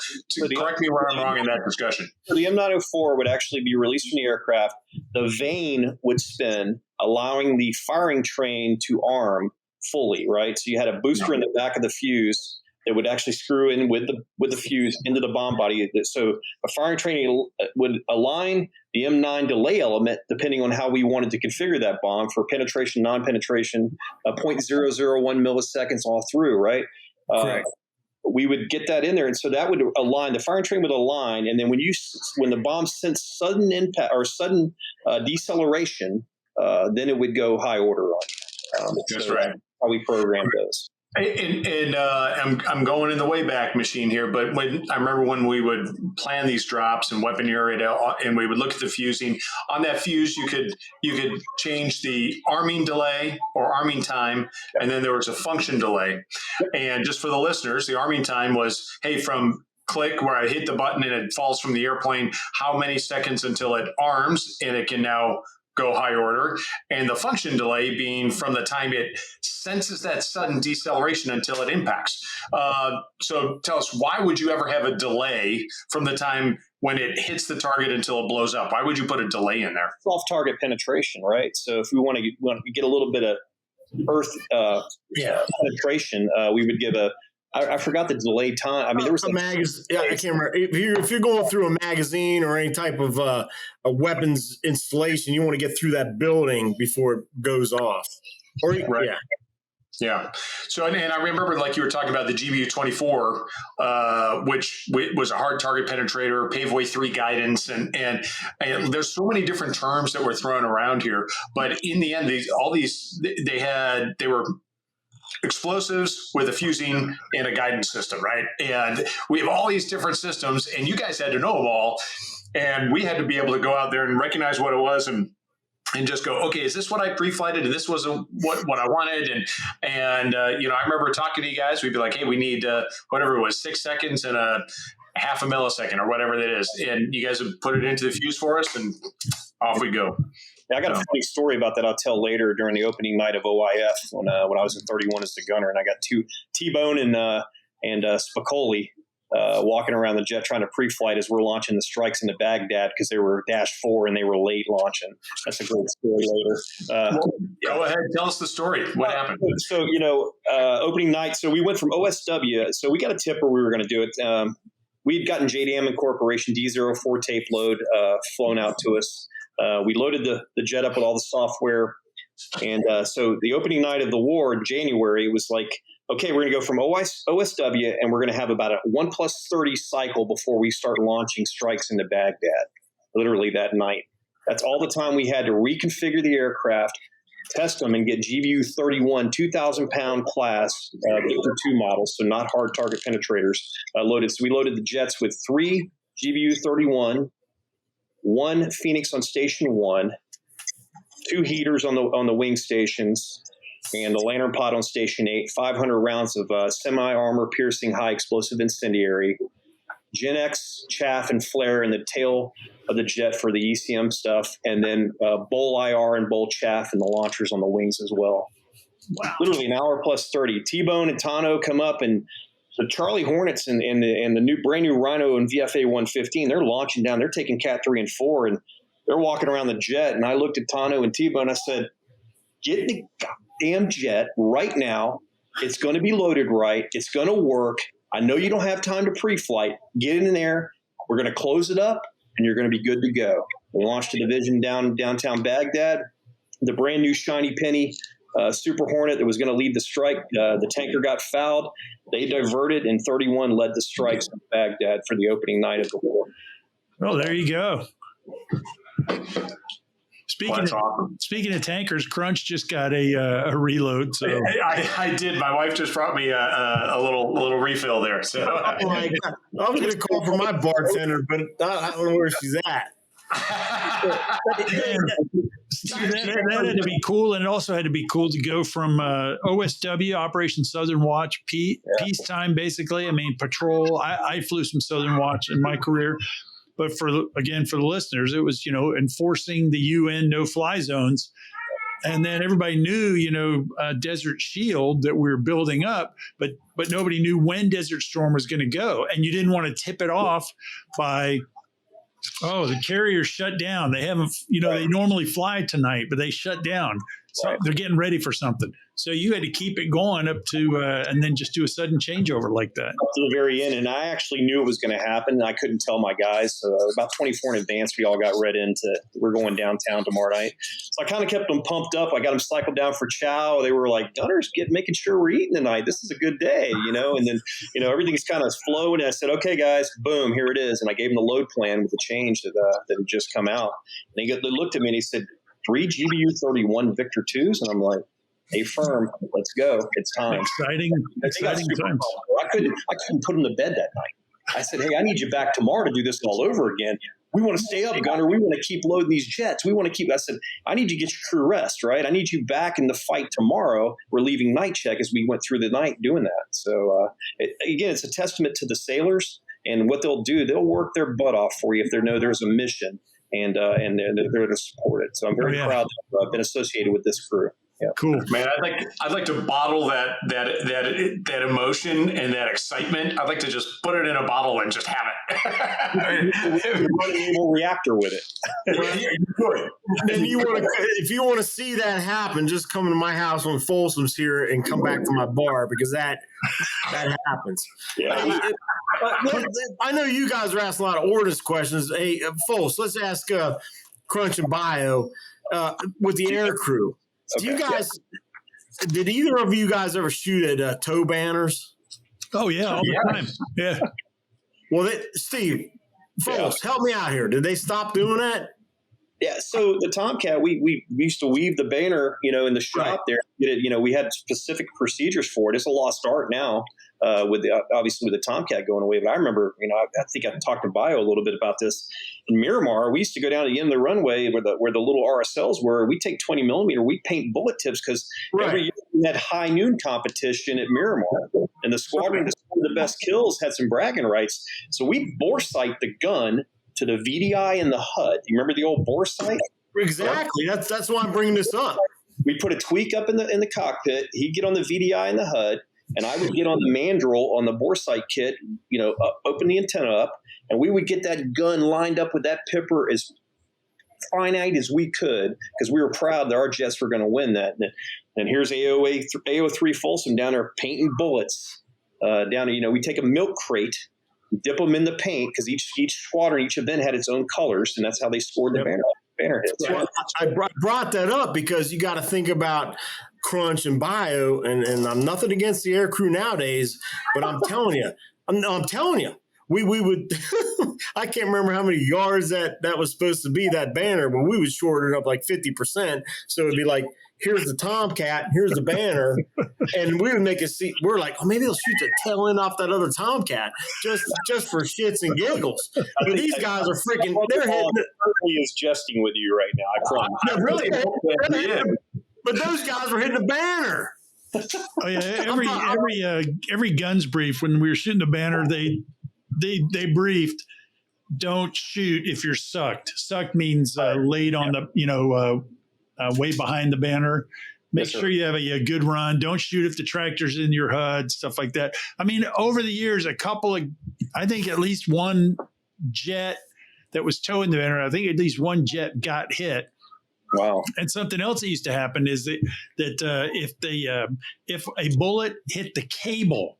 correct me where I'm wrong in that discussion. So the M904 would actually be released from the aircraft. The vane would spin, allowing the firing train to arm fully, right? So you had a booster in the back of the fuse that would actually screw in with the fuse into the bomb body. So a firing train would align the M9 delay element depending on how we wanted to configure that bomb for penetration, non-penetration, 0.001 milliseconds all through, right? We would get that in there, and so that would align. The firing train would align, and then when the bomb sensed sudden impact or sudden deceleration, then it would go high order on you. That's right. How we program those. And I'm going in the Wayback Machine here, but I remember when we would plan these drops and weaponry it, and we would look at the fusing. On that fuse, you could change the arming delay or arming time, and then there was a function delay. And just for the listeners, the arming time was, hey, from click where I hit the button and it falls from the airplane, how many seconds until it arms and it can now go high order, and the function delay being from the time it senses that sudden deceleration until it impacts. So tell us, why would you ever have a delay from the time when it hits the target until it blows up? Why would you put a delay in there? Off-target penetration, right? So if we want to get a little bit of earth penetration, we would give I forgot the delay time. I mean, there was a magazine. Yeah, I can't remember. If you're going through a magazine or any type of a weapons installation, you want to get through that building before it goes off. Right. Yeah. So, and I remember, like you were talking about the GBU-24, which was a hard target penetrator, Paveway 3 guidance, and there's so many different terms that were thrown around here. But in the end, they were explosives with a fusing and a guidance system, right? And we have all these different systems, and you guys had to know them all, and we had to be able to go out there and recognize what it was and just go, okay, is this what I pre-flighted? And this was what I wanted. And I remember talking to you guys. We'd be like, hey, we need whatever it was, 6 seconds and a half a millisecond or whatever that is. And you guys would put it into the fuse for us, and off we go. Yeah, I got a funny story about that I'll tell later during the opening night of OIF when I was in 31 as the gunner, and I got T-Bone and Spicoli walking around the jet trying to pre-flight as we're launching the strikes into Baghdad because they were -4 and they were late launching. That's a great story later. Go ahead, tell us the story. What happened? So, opening night, so we went from OSW. So we got a tip where we were going to do it. We'd gotten JDM Incorporation D04 tape load flown out to us. We loaded the jet up with all the software. And so the opening night of the war in January, it was like, okay, we're going to go from OSW and we're going to have about a 1+30 cycle before we start launching strikes into Baghdad, literally that night. That's all the time we had to reconfigure the aircraft, test them, and get GBU-31 2,000-pound class Victor II models, so not hard target penetrators, loaded. So we loaded the jets with 3 GBU-31, 1 Phoenix on Station 1, 2 heaters on the wing stations, and the lantern pod on Station 8, 500 rounds of semi-armor piercing high explosive incendiary, Gen X, chaff, and flare in the tail of the jet for the ECM stuff, and then bowl IR and bowl chaff and the launchers on the wings as well. Wow. Literally an hour plus 30. T-Bone and Tano come up, and the Charlie Hornets and the brand new Rhino and VFA 115, they're launching down. They're taking Cat 3 and 4, and they're walking around the jet. And I looked at Tano and T-Bone, I said, get in the goddamn jet right now. It's going to be loaded right. It's going to work. I know you don't have time to pre-flight. Get in there. We're going to close it up, and you're going to be good to go. We launched a division downtown Baghdad. The brand new shiny penny Super Hornet that was going to lead the strike. The tanker got fouled. They diverted, and 31 led the strikes in Baghdad for the opening night of the war. Well, there you go. Speaking of tankers, Crunch just got a reload. So I did. My wife just brought me a little refill there. So I was going to call for my bartender, but I don't know where she's at. That had to be cool, and it also had to be cool to go from OSW, Operation Southern Watch, peacetime, basically. I mean, patrol. I flew some Southern Watch in my career. But for the listeners, it was, enforcing the UN no-fly zones And then everybody knew, Desert Shield that we were building up, but nobody knew when Desert Storm was going to go. And you didn't want to tip it off by, the carrier shut down. They haven't, they normally fly tonight, but they shut down. So they're getting ready for something. So you had to keep it going up to, and then just do a sudden changeover like that. Up to the very end. And I actually knew it was going to happen. I couldn't tell my guys. So about 24 in advance, we all got read into, we're going downtown tomorrow night. So I kind of kept them pumped up. I got them cycled down for chow. They were like, Gunner's making sure we're eating tonight. This is a good day, and then, everything's kind of flowing. And I said, okay, guys, boom, here it is. And I gave them the load plan with the change that had just come out. And they looked at me and he said, 3 GBU-31 Victor 2s. And I'm like, hey, firm, let's go. It's time. Exciting times. I couldn't put them to bed that night. I said, hey, I need you back tomorrow to do this all over again. We want to stay up, Gunner. We want to keep loading these jets. I said, I need you to get your crew rest, right? I need you back in the fight tomorrow. We're leaving night check as we went through the night doing that. So, again, it's a testament to the sailors and what they'll do. They'll work their butt off for you if they know there's a mission. And they're there to support it. So I'm very proud to have been associated with this crew. Yeah. Cool, man. I'd like to bottle that emotion and that excitement. I'd like to just put it in a bottle and just have it. Run a naval reactor with it. And if you want to see that happen, just come to my house when Folsom's here and come back to my bar, because that happens. Yeah. I know you guys are asking a lot of Ordnance questions. Hey, Fols, let's ask Crunch and Bio with the air crew. Okay. Did either of you guys ever shoot at tow banners? Oh, yeah, all the time. Yeah. Well, Steve, Fols, help me out here. Did they stop doing that? Yeah, so the Tomcat, we used to weave the banner, in the shop there. We had specific procedures for it. It's a lost art now, obviously with the Tomcat going away. But I remember, I think I talked to Bio a little bit about this. In Miramar, we used to go down to the end of the runway where the little RSLs were. We take 20 millimeter. We paint bullet tips because every year we had high noon competition at Miramar, and the squadron that scored the best kills had some bragging rights. So we bore sight the gun to the VDI and the HUD. You remember the old bore sight? Exactly. That's why I'm bringing this up. We put a tweak up in the cockpit. He'd get on the VDI and the HUD, and I would get on the mandrel on the bore sight kit. Open the antenna up, and we would get that gun lined up with that pipper as finite as we could, because we were proud that our jets were going to win that. And here's AO3 Folsom down there painting bullets. Down there, we take a milk crate, dip them in the paint, because each squadron, each event had its own colors, and that's how they scored the banner hits. Yeah. I brought that up because you got to think about Crunch and Bio, and I'm nothing against the air crew nowadays, but I'm telling you, we would I can't remember how many yards that was supposed to be, that banner, but we would shorten it up like 50%. So it'd be like, here's the Tomcat, here's the banner, and we would make a see. We're like, maybe they'll shoot the tail end off that other Tomcat just for shits and giggles. But these guys are freaking. They're hitting. He is jesting with you right now. I promise. Yeah, really. But those guys were hitting the banner. Oh yeah, every guns brief when we were shooting the banner, they briefed, don't shoot if you're sucked. Sucked means laid on the way behind the banner. Make sure you have a good run. Don't shoot if the tractor's in your HUD, stuff like that. I mean, over the years, I think at least one jet that was towing the banner, I think at least one jet got hit. Wow. And something else that used to happen is that if a bullet hit the cable,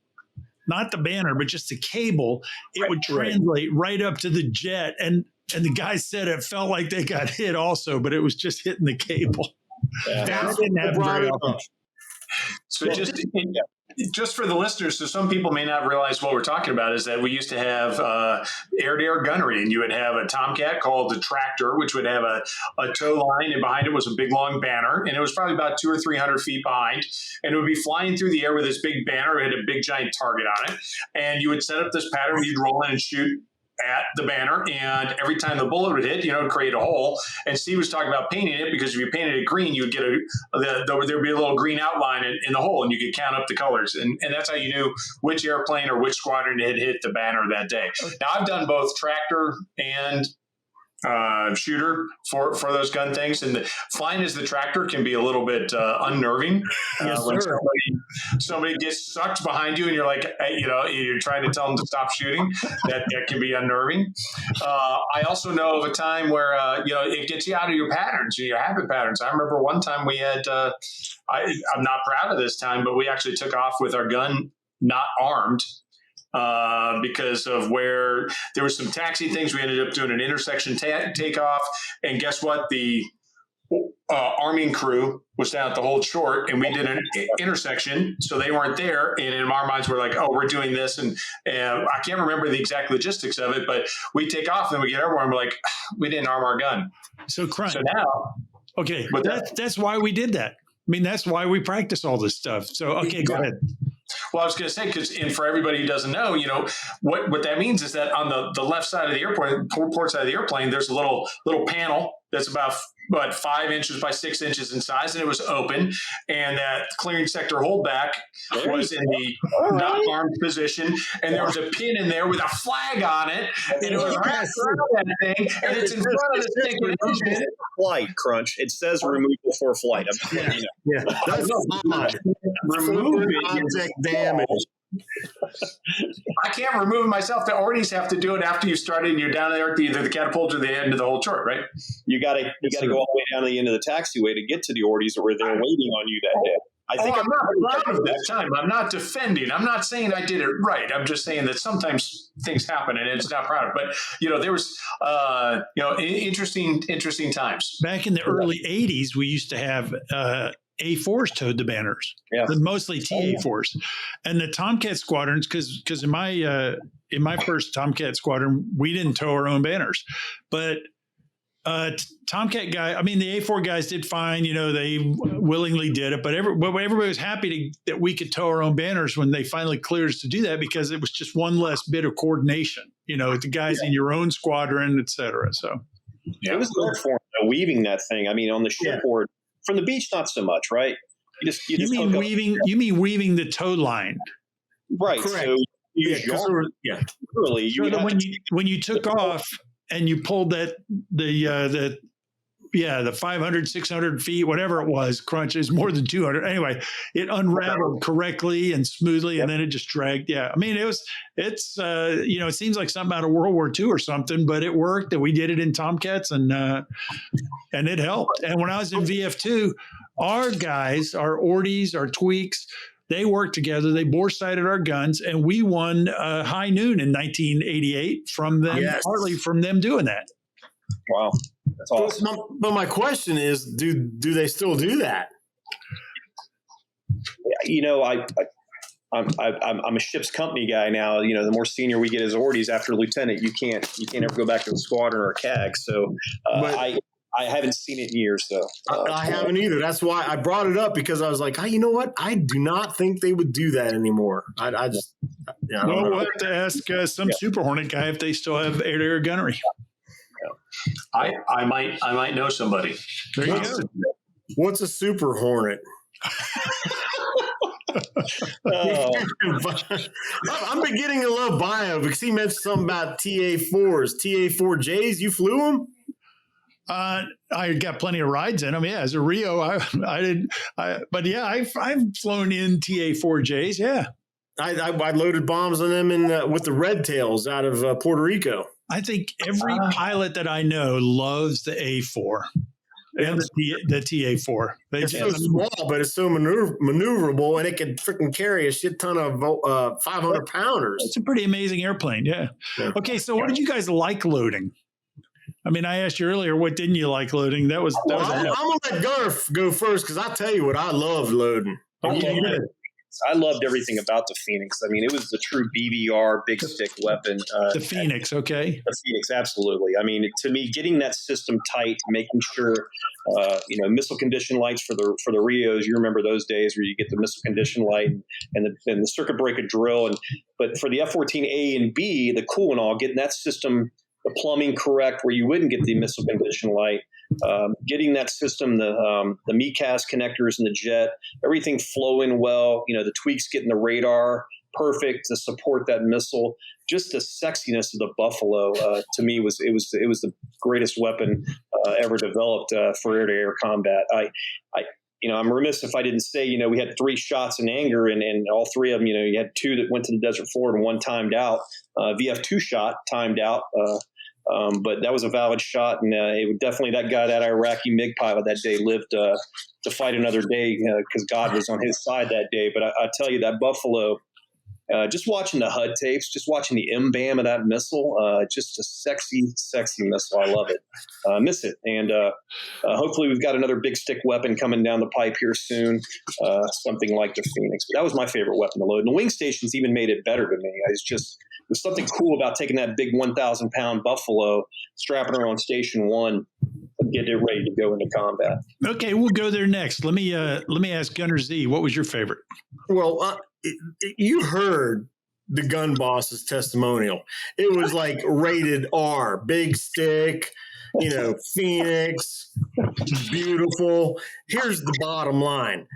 not the banner, but just the cable, it would translate right up to the jet. And the guy said it felt like they got hit also, but it was just hitting the cable. Yeah. That didn't happen very often. So just for the listeners, so some people may not realize what we're talking about is that we used to have air-to-air gunnery, and you would have a Tomcat called the Tractor, which would have a tow line, and behind it was a big long banner, and it was probably about 200 or 300 feet behind, and it would be flying through the air with this big banner. It had a big giant target on it, and you would set up this pattern. You'd roll in and shoot at the banner, and every time the bullet would hit, it'd create a hole. And Steve was talking about painting it, because if you painted it green, you'd get there'd be a little green outline in the hole, and you could count up the colors, and that's how you knew which airplane or which squadron had hit the banner that day. Now, I've done both Tractor and shooter for those gun things, and flying as the tractor can be a little bit unnerving. Yes, When sir. somebody gets sucked behind you and you're like, you're trying to tell them to stop shooting, that can be unnerving. I also know of a time where it gets you out of your patterns, your habit patterns. I remember one time we had I'm not proud of this time, but we actually took off with our gun not armed, because of where there was some taxi things. We ended up doing an intersection takeoff, and guess what? The arming crew was down at the hold short, and we did an intersection, so they weren't there. And in our minds, we're like, "Oh, we're doing this," and I can't remember the exact logistics of it, but we take off and we get everywhere, and we're like, "We didn't arm our gun." So crunch. So now, Okay, that's why we did that. I mean, that's why we practice all this stuff. So, okay, go ahead. Well, I was going to say, and for everybody who doesn't know, what that means is that on the left side of the airplane, port side of the airplane, there's a little panel that's about 5 inches by 6 inches in size, and it was open. And that clearing sector holdback was in the not armed position, and there was a pin in there with a flag on it, and it was wrapped around that thing, and it's in front of the stinking engine. Flight, Crunch. It says remove before flight. I'm telling you. Yeah, that's odd. Remove it. Object damage. I can't remove it myself. The Ordies have to do it after you've started and you're down there at either the catapult or the end of the whole chart, right? You got to go all the way down to the end of the taxiway to get to the Ordies, or they're waiting on you that day. I think I'm not proud of that time. I'm not defending. I'm not saying I did it right. I'm just saying that sometimes things happen and it's not proud of. But there was interesting times. Back in the early '80s, we used to have A4s towed the banners, but mostly TA4s, and the Tomcat squadrons. Because in my first Tomcat squadron, we didn't tow our own banners, but Tomcat guy, I mean, the A4 guys did fine. They willingly did it, but everybody was happy that we could tow our own banners when they finally cleared us to do that, because it was just one less bit of coordination, the guys in your own squadron, et cetera. So it was good for weaving that thing. I mean, on the shipboard from the beach, not so much, right? You mean weaving the tow line, right? Correct. So literally, when you took off and you pulled the 500, 600 feet, whatever it was, Crunch is more than 200. Anyway, it unraveled correctly and smoothly, and then it just dragged. Yeah. I mean, it seems like something out of World War II or something, but it worked, and we did it in Tomcats, and it helped. And when I was in VF2, our guys, our Ordies, our Tweaks, they worked together. They bore-sighted our guns, and we won High Noon in 1988 from them, partly from them doing that. Wow, that's awesome. But my question is, do they still do that? I'm a ship's company guy now. The more senior we get as Ordies after lieutenant, you can't ever go back to the squadron or a CAG. So I haven't seen it in years, though. I haven't either. That's why I brought it up, because I was like, you know what? I do not think they would do that anymore. I just, we'll have to ask some Super Hornet guy if they still have air-to-air gunnery. I might know somebody. There you go. What's a Super Hornet? I'm beginning to love Bio because he mentioned something about TA4s, TA4Js. You flew them? I got plenty of rides in them. Yeah, as a Rio, I've flown in TA4Js. Yeah, I loaded bombs on them with the Red Tails out of Puerto Rico. I think every pilot that I know loves the A4 and the TA4. It's so small, but it's so maneuverable, and it can freaking carry a shit ton of 500 pounders. It's a pretty amazing airplane. Yeah. Okay, so what did you guys like loading? I mean, I asked you earlier, what didn't you like loading? I'm going to let Garth go first, because I tell you what I love loading. Okay. I loved everything about the Phoenix. I mean, it was the true BBR big stick weapon. The Phoenix, okay. The Phoenix, absolutely. I mean, to me, getting that system tight, making sure, missile condition lights for the Rios. You remember those days where you get the missile condition light and the circuit breaker drill. But for the F-14A and B, the cool and all, getting that system, the plumbing correct where you wouldn't get the missile condition light. Getting that system, the MECAS connectors and the jet, everything flowing well, the tweaks getting the radar perfect to support that missile. Just the sexiness of the Buffalo to me was the greatest weapon ever developed for air-to-air combat. I'm remiss if I didn't say, we had 3 shots in anger, and all 3 of them, you had 2 that went to the desert floor and 1 timed out. VF2 shot timed out, but that was a valid shot, and definitely that guy, that Iraqi MiG pilot that day, lived to fight another day because God was on his side that day. But I tell you, that Buffalo, just watching the HUD tapes, just watching the MBAM of that missile, just a sexy, sexy missile. I love it. Miss it. And hopefully we've got another big stick weapon coming down the pipe here soon, something like the Phoenix. But that was my favorite weapon to load. And the wing stations even made it better to me. There's something cool about taking that big 1,000-pound Buffalo, strapping her on Station 1, and getting it ready to go into combat. Okay, we'll go there next. Let me ask Gunner Z, what was your favorite? Well, you heard the gun boss's testimonial. It was like rated R, big stick, Phoenix, beautiful. Here's the bottom line.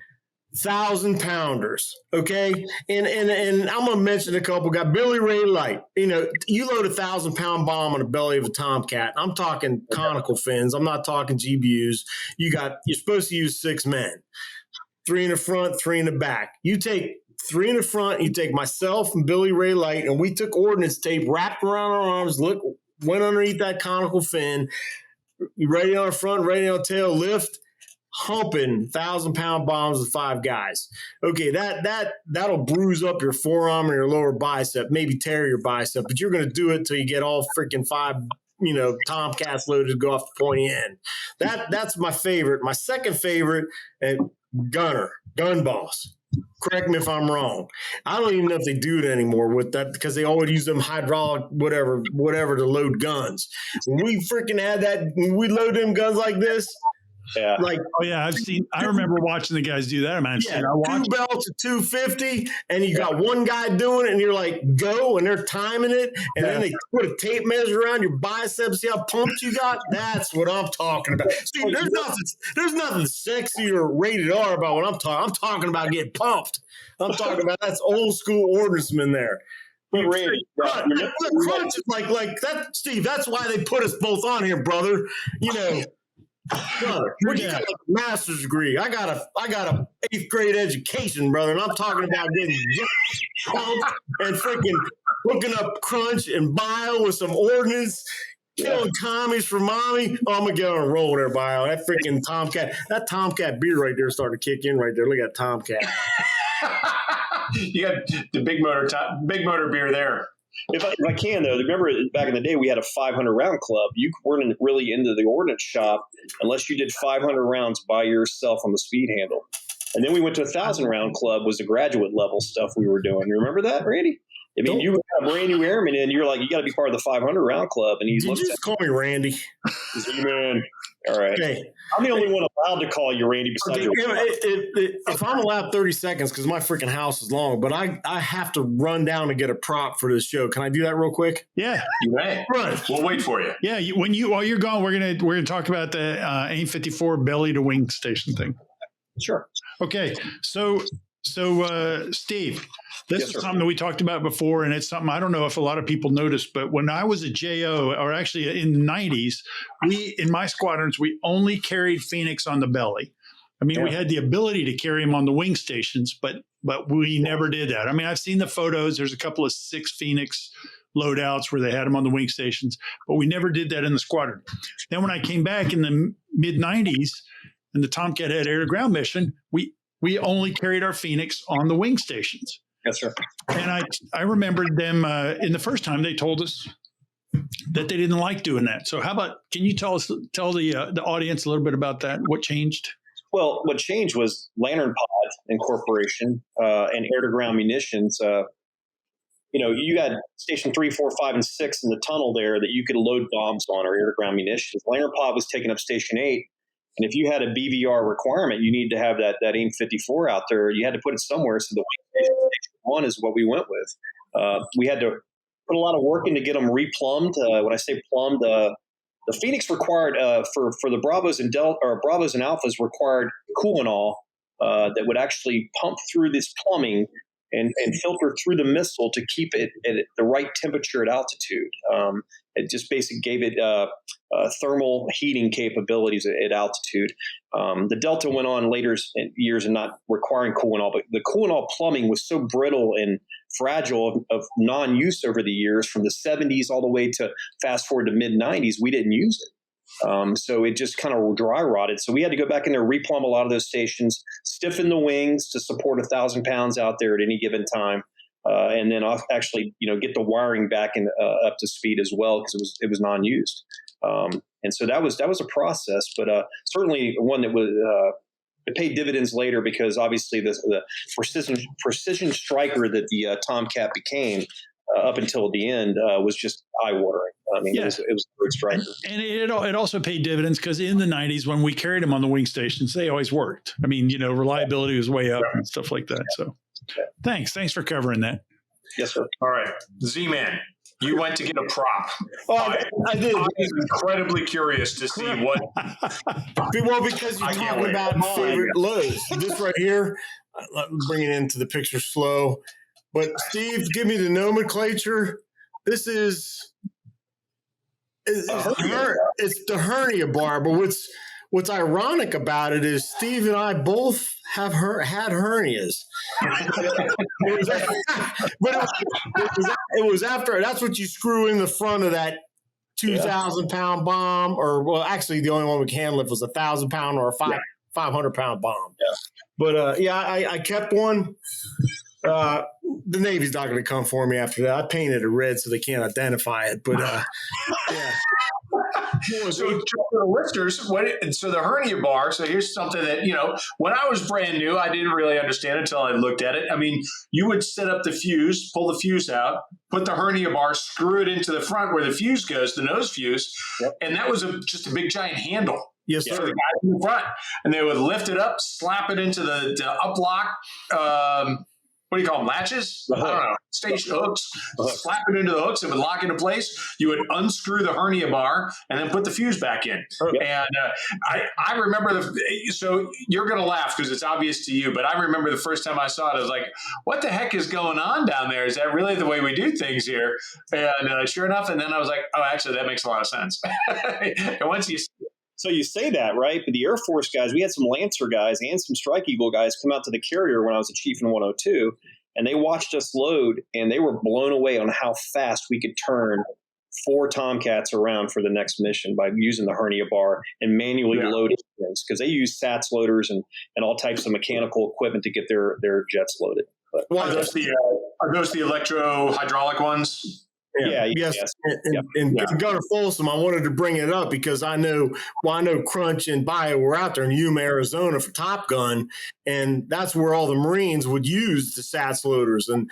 1,000-pounders, okay? And I'm going to mention a couple. Got Billy Ray Light. You load a 1,000-pound bomb on the belly of a Tomcat. I'm talking conical fins. I'm not talking GBUs. You're supposed to use 6 men. 3 in the front, 3 in the back. You take 3 in the front, you take myself and Billy Ray Light, and we took ordnance tape, wrapped around our arms, went underneath that conical fin, ready on the front, ready on the tail, lift, humping 1,000-pound bombs with 5 guys. Okay, that'll bruise up your forearm and your lower bicep, maybe tear your bicep, but you're going to do it till you get all freaking 5 Tomcats loaded to go off the pointy end. That's my favorite. My second favorite, and gun boss. Correct me if I'm wrong. I don't even know if they do it anymore with that because they always use them hydraulic whatever to load guns. When we freaking had that, we load them guns like this. Yeah. I remember watching the guys do that. Man, 2 belts at 250, and you got one guy doing it, and you're like, go, and they're timing it, and then they put a tape measure around your biceps, see how pumped you got? That's what I'm talking about. See, there's nothing sexy or rated R about what I'm talking. I'm talking about getting pumped. I'm talking about that's old school ordnancemen there. Crunch is like that, Steve. That's why they put us both on here, brother. Brother, what do you got? A master's degree. I got a 8th grade education, brother, and I'm talking about getting pumped and freaking hooking up crunch and bio with some ordnance, killing commies for mommy. Oh, I'm gonna get on a roll there, bio. That freaking Tomcat beer right there started to kick in right there. Look at Tomcat. You got the big motor beer there. If I can, though, remember back in the day we had a 500-round club. You weren't really into the ordnance shop unless you did 500 rounds by yourself on the speed handle. And then we went to a 1,000-round club, was the graduate level stuff we were doing. You remember that, Randy? I mean, you were a brand new airman, and you're like, you got to be part of the 500-round club. And you just call me Randy. Man. All right. Okay. I'm the only one allowed to call you Randy besides your if I'm allowed 30 seconds, because my freaking house is long, but I have to run down and get a prop for this show. Can I do that real quick? Yeah. You may. Run. We'll wait for you. Yeah. While you're gone, we're gonna talk about the AIM-54 belly to wing station thing. Sure. Okay. So Steve, this is something that we talked about before, and it's something I don't know if a lot of people noticed, but when I was a JO, or actually in the 90s, in my squadrons, we only carried Phoenix on the belly. I mean, we had the ability to carry them on the wing stations, but we never did that. I mean, I've seen the photos. There's a couple of 6 Phoenix loadouts where they had them on the wing stations, but we never did that in the squadron. Then when I came back in the mid-90s and the Tomcat had air-to-ground mission, we only carried our Phoenix on the wing stations. Yes, sir. And I remembered them in the first time they told us that they didn't like doing that. So how about, can you tell the audience a little bit about that? What changed? Well, what changed was Lantern Pod Incorporation and air-to-ground munitions. You got Station 3, 4, 5, and 6 in the tunnel there that you could load bombs on or air-to-ground munitions. Lantern Pod was taking up Station 8. And if you had a BVR requirement, you need to have that AIM-54 out there. You had to put it somewhere. So the Station 1 is what we went with. We had to put a lot of work in to get them replumbed. When I say plumbed, the Phoenix required for the Bravos and Bravos and Alphas required coolant that would actually pump through this plumbing and filter through the missile to keep it at the right temperature at altitude. It just basically gave it thermal heating capabilities at altitude. The Delta went on later years and not requiring coolant, but the coolant plumbing was so brittle and fragile of non-use over the years, from the 70s all the way to fast forward to mid-90s, we didn't use it. So it just kind of dry rotted. So we had to go back in there, replumb a lot of those stations, stiffen the wings to support 1,000 pounds out there at any given time. And then actually, get the wiring back up to speed as well, because it was non-used. And so that was a process, but certainly one that was it paid dividends later, because obviously the precision striker that the Tomcat became up until the end was just eye-watering. I mean, it was a great striker. And it also paid dividends, because in the 90s, when we carried them on the wing stations, they always worked. I mean, reliability was way up and stuff like that. So thanks for covering that. Yes, sir. All right. Z-Man, you went to get a prop. Oh, I did. I'm incredibly curious to see what. Well, because you're talking about favorite loads. This right here, let me bring it into the picture slow. But Steve, give me the nomenclature. This is it's the Hernia Bar. But what's ironic about it is Steve and I both had hernias. But it was after. That's what you screw in the front of that 2,000-pound bomb, or well, actually the only one we can lift was 1,000-pound or a 500-pound bomb. Yeah. But I kept one. The Navy's not going to come for me after that. I painted it red so they can't identify it. But yeah. So for the listeners, so the Hernia Bar. So here's something that when I was brand new, I didn't really understand until I looked at it. I mean, you would set up the fuse, pull the fuse out, put the Hernia Bar, screw it into the front where the fuse goes, the nose fuse, and that was just a big giant handle. Yes, sir. For the guys in the front, and they would lift it up, slap it into the up lock. What do you call them? Latches? I don't know. Station hooks. Slap it into the hooks. It would lock into place. You would unscrew the Hernia Bar and then put the fuse back in. And I remember so you're going to laugh because it's obvious to you, but I remember the first time I saw it, I was like, what the heck is going on down there? Is that really the way we do things here? And sure enough, and then I was like, oh, actually, that makes a lot of sense. And once you So you say that, right? But the Air Force guys, we had some Lancer guys and some Strike Eagle guys come out to the carrier when I was a chief in 102, and they watched us load, and they were blown away on how fast we could turn 4 Tomcats around for the next mission by using the Hernia Bar and manually loading things, because they use SATS loaders and all types of mechanical equipment to get their jets loaded. But, are those the electro-hydraulic ones? Yes. And Gunner Folsom, I wanted to bring it up because I know Crunch and Bio were out there in Yuma, Arizona for Top Gun, and that's where all the Marines would use the SATS loaders. And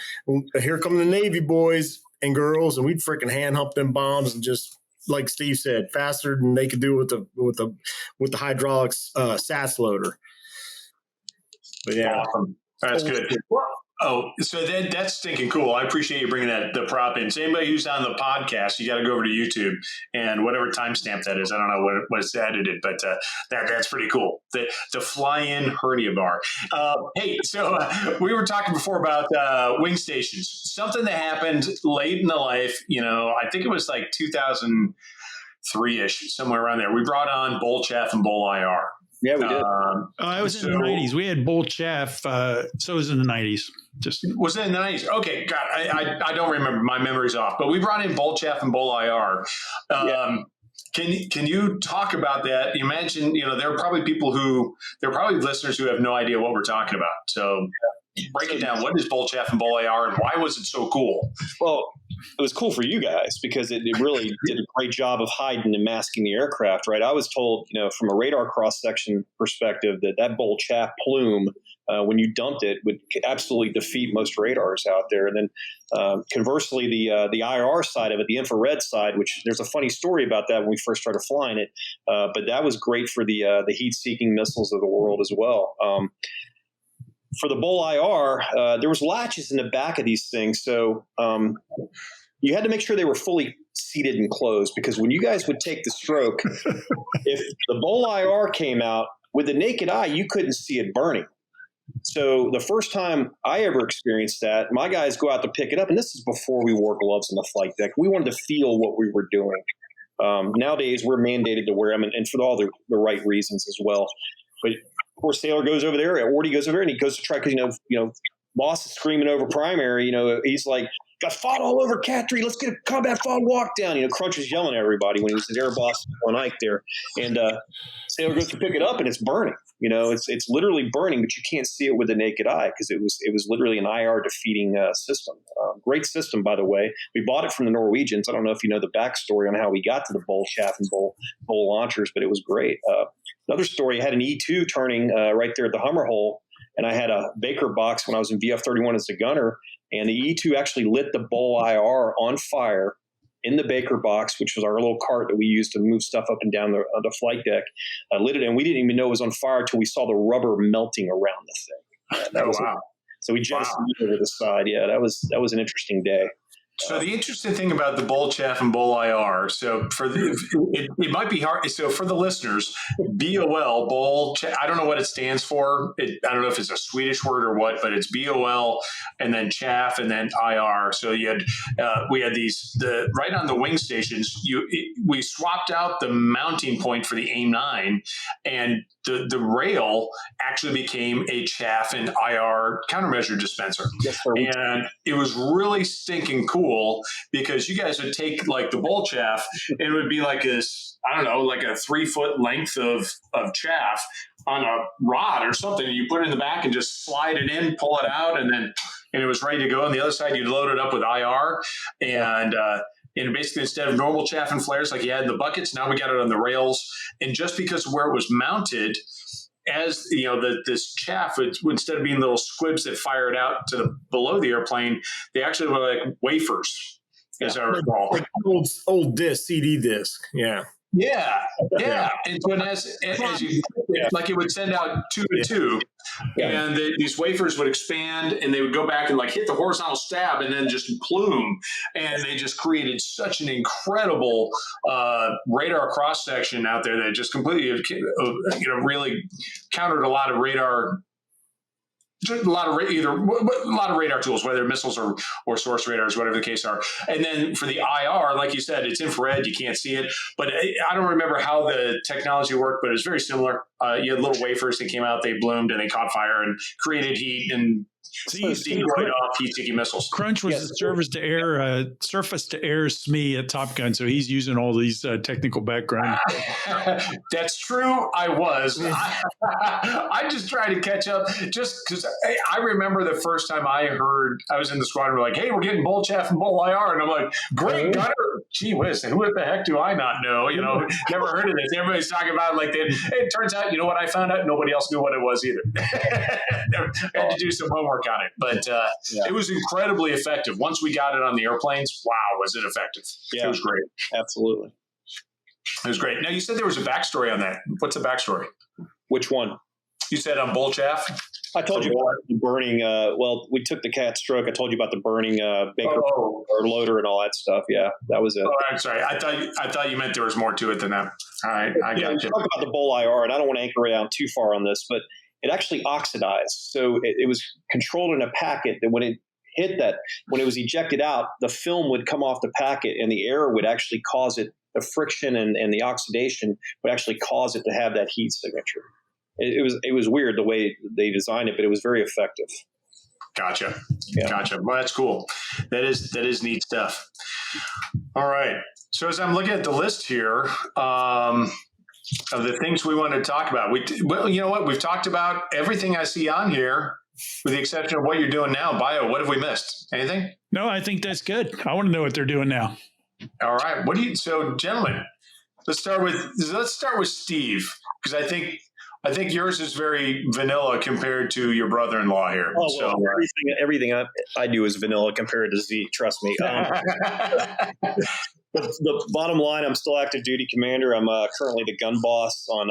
here come the Navy boys and girls, and we'd freaking hand hump them bombs and just, like Steve said, faster than they could do with the hydraulics SATS loader. But awesome. That's good. Oh, so that's stinking cool. I appreciate you bringing the prop in. So anybody who's on the podcast, you got to go over to YouTube and whatever timestamp that is. I don't know what it's edited, but that's pretty cool. The fly-in Hernia Bar. Hey, so we were talking before about wing stations. Something that happened late in the life. I think it was like 2003-ish, somewhere around there. We brought on Bull Chaff and Bull IR. Yeah, we did. It was in the 90s. We had Bull Chaff, so it was in the 90s. Was it in the 90s? Okay, God, I don't remember. My memory's off. But we brought in Bull Chaff and Bull IR. Can you talk about that? You mentioned, there are probably listeners who have no idea what we're talking about. So break it down. What is Bull Chaff and Bull IR, and why was it so cool? Well, it was cool for you guys because it really did a great job of hiding and masking the aircraft, right? I was told, from a radar cross-section perspective, that Bull Chaff plume, when you dumped it, would absolutely defeat most radars out there. And then conversely, the IR side of it, the infrared side, which there's a funny story about that when we first started flying it, but that was great for the heat-seeking missiles of the world as well. For the Bull IR, there was latches in the back of these things, so you had to make sure they were fully seated and closed, because when you guys would take the stroke, if the Bull IR came out, with the naked eye, you couldn't see it burning. So the first time I ever experienced that, my guys go out to pick it up, and this is before we wore gloves on the flight deck. We wanted to feel what we were doing. Nowadays, we're mandated to wear them, and for all the right reasons as well. But of course, Sailor goes over there, Ordie goes over there, and he goes to try, because boss is screaming over primary. He's like, got fought all over Cat 3. Let's get a combat fog walk down. Crunch was yelling at everybody when he was his air boss on Ike there. And Sailor goes to pick it up, and it's burning. It's literally burning, but you can't see it with the naked eye because it was literally an IR defeating system. Great system, by the way. We bought it from the Norwegians. I don't know if you know the backstory on how we got to the Bull chaff and Bull launchers, but it was great. Another story, I had an E2 turning right there at the Hummer hole, and I had a Baker box when I was in VF-31 as a gunner, and the E2 actually lit the Bull IR on fire in the Baker box, which was our little cart that we used to move stuff up and down the flight deck. Lit it, and we didn't even know it was on fire until we saw the rubber melting around the thing. Wow. So we jettisoned it over the side. Yeah, that was an interesting day. So the interesting thing about the Bull chaff and Bull IR, so it might be hard. So for the listeners, BOL, Bull, I don't know what it stands for. I don't know if it's a Swedish word or what, but it's BOL and then chaff and then IR. So we had right on the wing stations. We swapped out the mounting point for the AIM-9, and the rail actually became a chaff and IR countermeasure dispenser. Yes, sir. And it was really stinking cool because you guys would take like the Bull chaff and it would be like this, I don't know, like a 3-foot length of chaff on a rod or something. And you put it in the back and just slide it in, pull it out, and it was ready to go. On the other side, you'd load it up with IR and basically, instead of normal chaff and flares like you had in the buckets, now we got it on the rails. And just because of where it was mounted, as this chaff, instead of being little squibs that fired out to below the airplane, they actually were like wafers, as I recall. Like old disc, CD disc. Yeah. Yeah. And so as you, like, it would send out 2 to 2, and these wafers would expand, and they would go back and like hit the horizontal stab, and then just plume, and they just created such an incredible radar cross section out there that just completely, really countered a lot of radar. A lot of radar tools, whether missiles or source radars, whatever the case are. And then for the IR, like you said, it's infrared. You can't see it. But I don't remember how the technology worked, but it was very similar. You had little wafers that came out, they bloomed, and they caught fire and created heat and decoyed off heat-seeking missiles. Crunch was the surface to air SME at Top Gun, so he's using all these technical background. That's true. I was. I'm just trying to catch up, just because I remember the first time I was in the squadron, we're like, hey, we're getting Bull chaff and Bull IR, and I'm like, great gunner. Gee whiz, who the heck do I not know? Never heard of this. Everybody's talking about it like that. It turns out, what I found out? Nobody else knew what it was either. I had to do some homework on it, but it was incredibly effective. Once we got it on the airplanes, wow, was it effective. Yeah. It was great. Absolutely. It was great. Now, you said there was a backstory on that. What's the backstory? Which one? You said on Bull chaff? I told you about the burning. We took the cat stroke. I told you about the burning Baker or loader and all that stuff. Yeah, that was it. Oh, I'm sorry. I thought you meant there was more to it than that. All right, I got you. Talk about the Bull IR, and I don't want to anchor it out too far on this, but it actually oxidized. So it was controlled in a packet that when it hit that, when it was ejected out, the film would come off the packet, and the air would actually cause it. The friction and the oxidation would actually cause it to have that heat signature. It was weird the way they designed it, but it was very effective. Gotcha. Well, that's cool. That is neat stuff. All right. So as I'm looking at the list here of the things we want to talk about, you know what? We've talked about everything I see on here, with the exception of what you're doing now. Bio, what have we missed? Anything? No, I think that's good. I want to know what they're doing now. All right. So, gentlemen, let's start with Steve, because I think yours is very vanilla compared to your brother-in-law here. Oh, well, so, everything I do is vanilla compared to Z. Trust me. The bottom line, I'm still active duty commander. I'm currently the gun boss on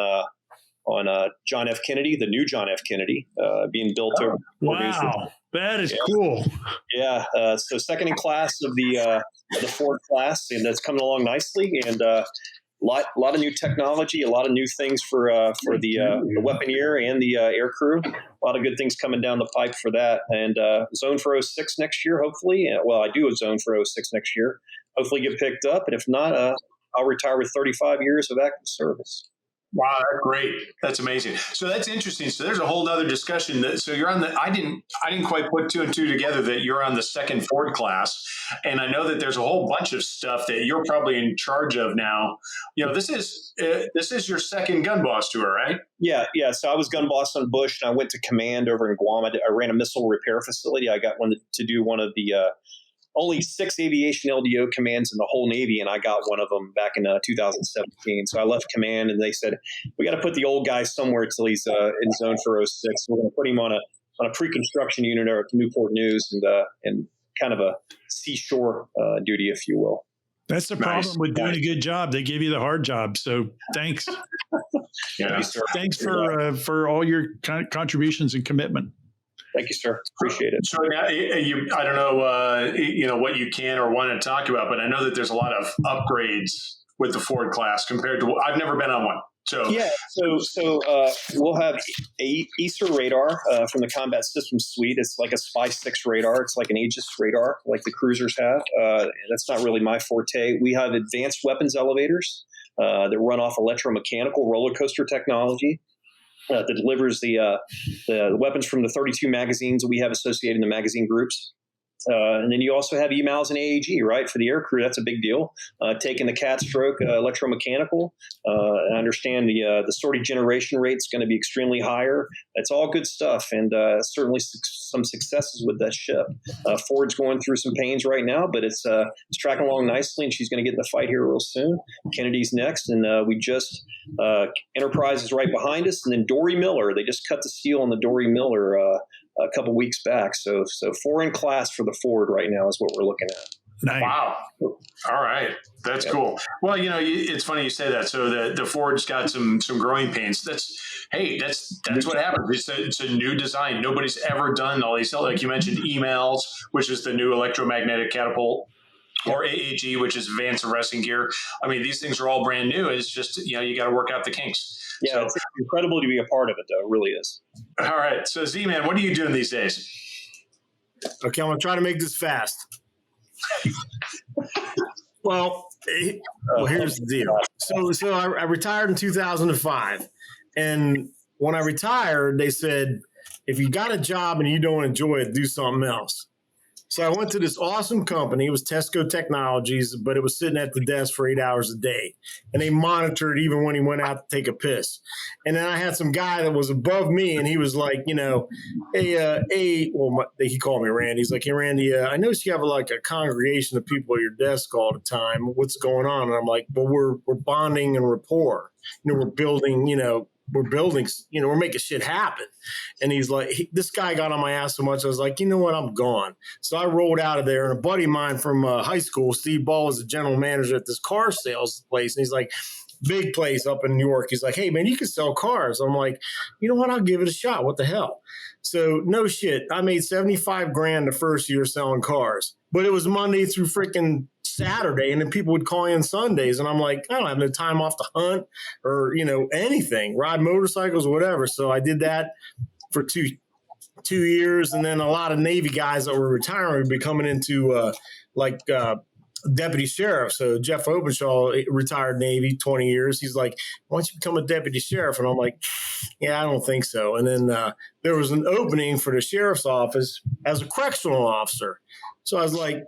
John F. Kennedy, the new John F. Kennedy, being built over. Wow, that is cool. Yeah, so second in class of the Ford class, and that's coming along nicely. And lot of new technology, a lot of new things for the weaponeer and the air crew. A lot of good things coming down the pipe for that. And zone for 06 next year, hopefully. Well, I do a zone for 06 next year. Hopefully get picked up. And if not, I'll retire with 35 years of active service. Wow, that's great. That's amazing. So that's interesting. So there's a whole other discussion. So you're on the, I didn't quite put two and two together that you're on the second Ford class. And I know that there's a whole bunch of stuff that you're probably in charge of now. This is your second gun boss tour, right? Yeah. So I was gun boss on Bush, and I went to command over in Guam. I ran a missile repair facility. I got one to do one of the only 6 aviation LDO commands in the whole Navy, and I got one of them back in 2017. So I left command, and they said, we got to put the old guy somewhere till he's in zone for 06. So we're going to put him on a pre-construction unit or Newport News and kind of a seashore duty, if you will. That's the problem with doing a good job. They give you the hard job. So thanks. Thanks for all your contributions and commitment. Thank you, sir. Appreciate it. So now, I don't know, what you can or want to talk about, but I know that there's a lot of upgrades with the Ford class compared to. I've never been on one. So yeah, so we'll have a ESR radar from the Combat Systems Suite. It's like a Spy 6 radar. It's like an Aegis radar, like the cruisers have. That's not really my forte. We have advanced weapons elevators that run off electromechanical roller coaster technology. That delivers the weapons from the 32 magazines that we have associated in the magazine groups. And then you also have EMALs and AAG, right? For the air crew, that's a big deal. Taking the cat stroke electromechanical. I understand the sortie generation rate is going to be extremely higher. It's all good stuff, and certainly some successes with that ship. Ford's going through some pains right now, but it's tracking along nicely, and she's going to get in the fight here real soon. Kennedy's next, and we just Enterprise is right behind us, and then Dory Miller. They just cut the steel on the Dory Miller a couple weeks back. So 4 in class for the Ford right now is what we're looking at. Nice. Wow. All right. That's cool. Well, it's funny you say that. So the Ford's got some growing pains. That's what happens. It's a new design. Nobody's ever done all these, like you mentioned, EMALs, which is the new electromagnetic catapult, or AAG, which is advanced arresting gear. I mean, these things are all brand new. It's just, you got to work out the kinks. Yeah, so, it's incredible to be a part of it, though. It really is. All right. So, Z-Man, what are you doing these days? Okay, I'm going to try to make this fast. Well, here's the deal. So I retired in 2005. And when I retired, they said, if you got a job and you don't enjoy it, do something else. So I went to this awesome company. It was Tesco Technologies, but it was sitting at the desk for 8 hours a day. And they monitored even when he went out to take a piss. And then I had some guy that was above me, and he was like, he called me Randy. He's like, hey, Randy, I noticed you have a congregation of people at your desk all the time. What's going on? And I'm like, well, we're bonding and rapport. We're building, we're making shit happen. And he's like, this guy got on my ass so much. I was like, you know what? I'm gone. So I rolled out of there. And a buddy of mine from high school, Steve Ball, was the general manager at this car sales place. And he's like, big place up in New York. He's like, hey, man, you can sell cars. I'm like, you know what? I'll give it a shot. What the hell? So no shit. I made $75,000 the first year selling cars. But it was Monday through freaking Saturday, and then people would call in Sundays, and I'm like, I don't have no time off to hunt or anything, ride motorcycles or whatever. So I did that for two years, and then a lot of Navy guys that were retiring would be coming into deputy sheriff. So Jeff Openshaw retired Navy 20 years. He's like, why don't you become a deputy sheriff? And I'm like, yeah, I don't think so. And then there was an opening for the sheriff's office as a correctional officer. So I was like,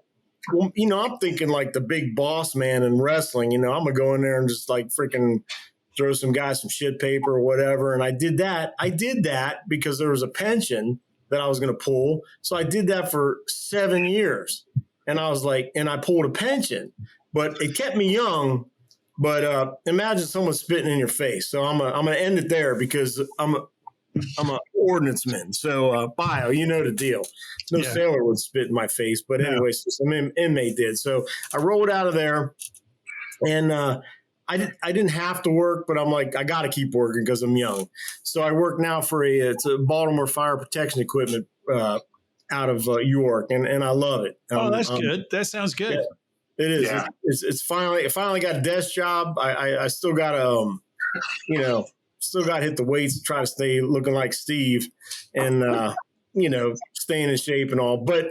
well, I'm thinking like the big boss man in wrestling, I'm going to go in there and just like freaking throw some guys some shit paper or whatever. And I did that. Because there was a pension that I was going to pull. So I did that for 7 years. And I was like, and I pulled a pension, but it kept me young. But imagine someone spitting in your face. So I'm going to end it there because I'm an ordnanceman. So bio, the deal. No sailor would spit in my face. But anyway, so some inmate did. So I rolled out of there, and I didn't have to work, but I'm like, I got to keep working because I'm young. So I work now for it's a Baltimore Fire Protection Equipment out of York, and I love it. Oh, that's good. That sounds good. It is. Yeah. It's finally got a desk job. I still got to, still got to hit the weights to try to stay looking like Steve and, staying in shape and all. But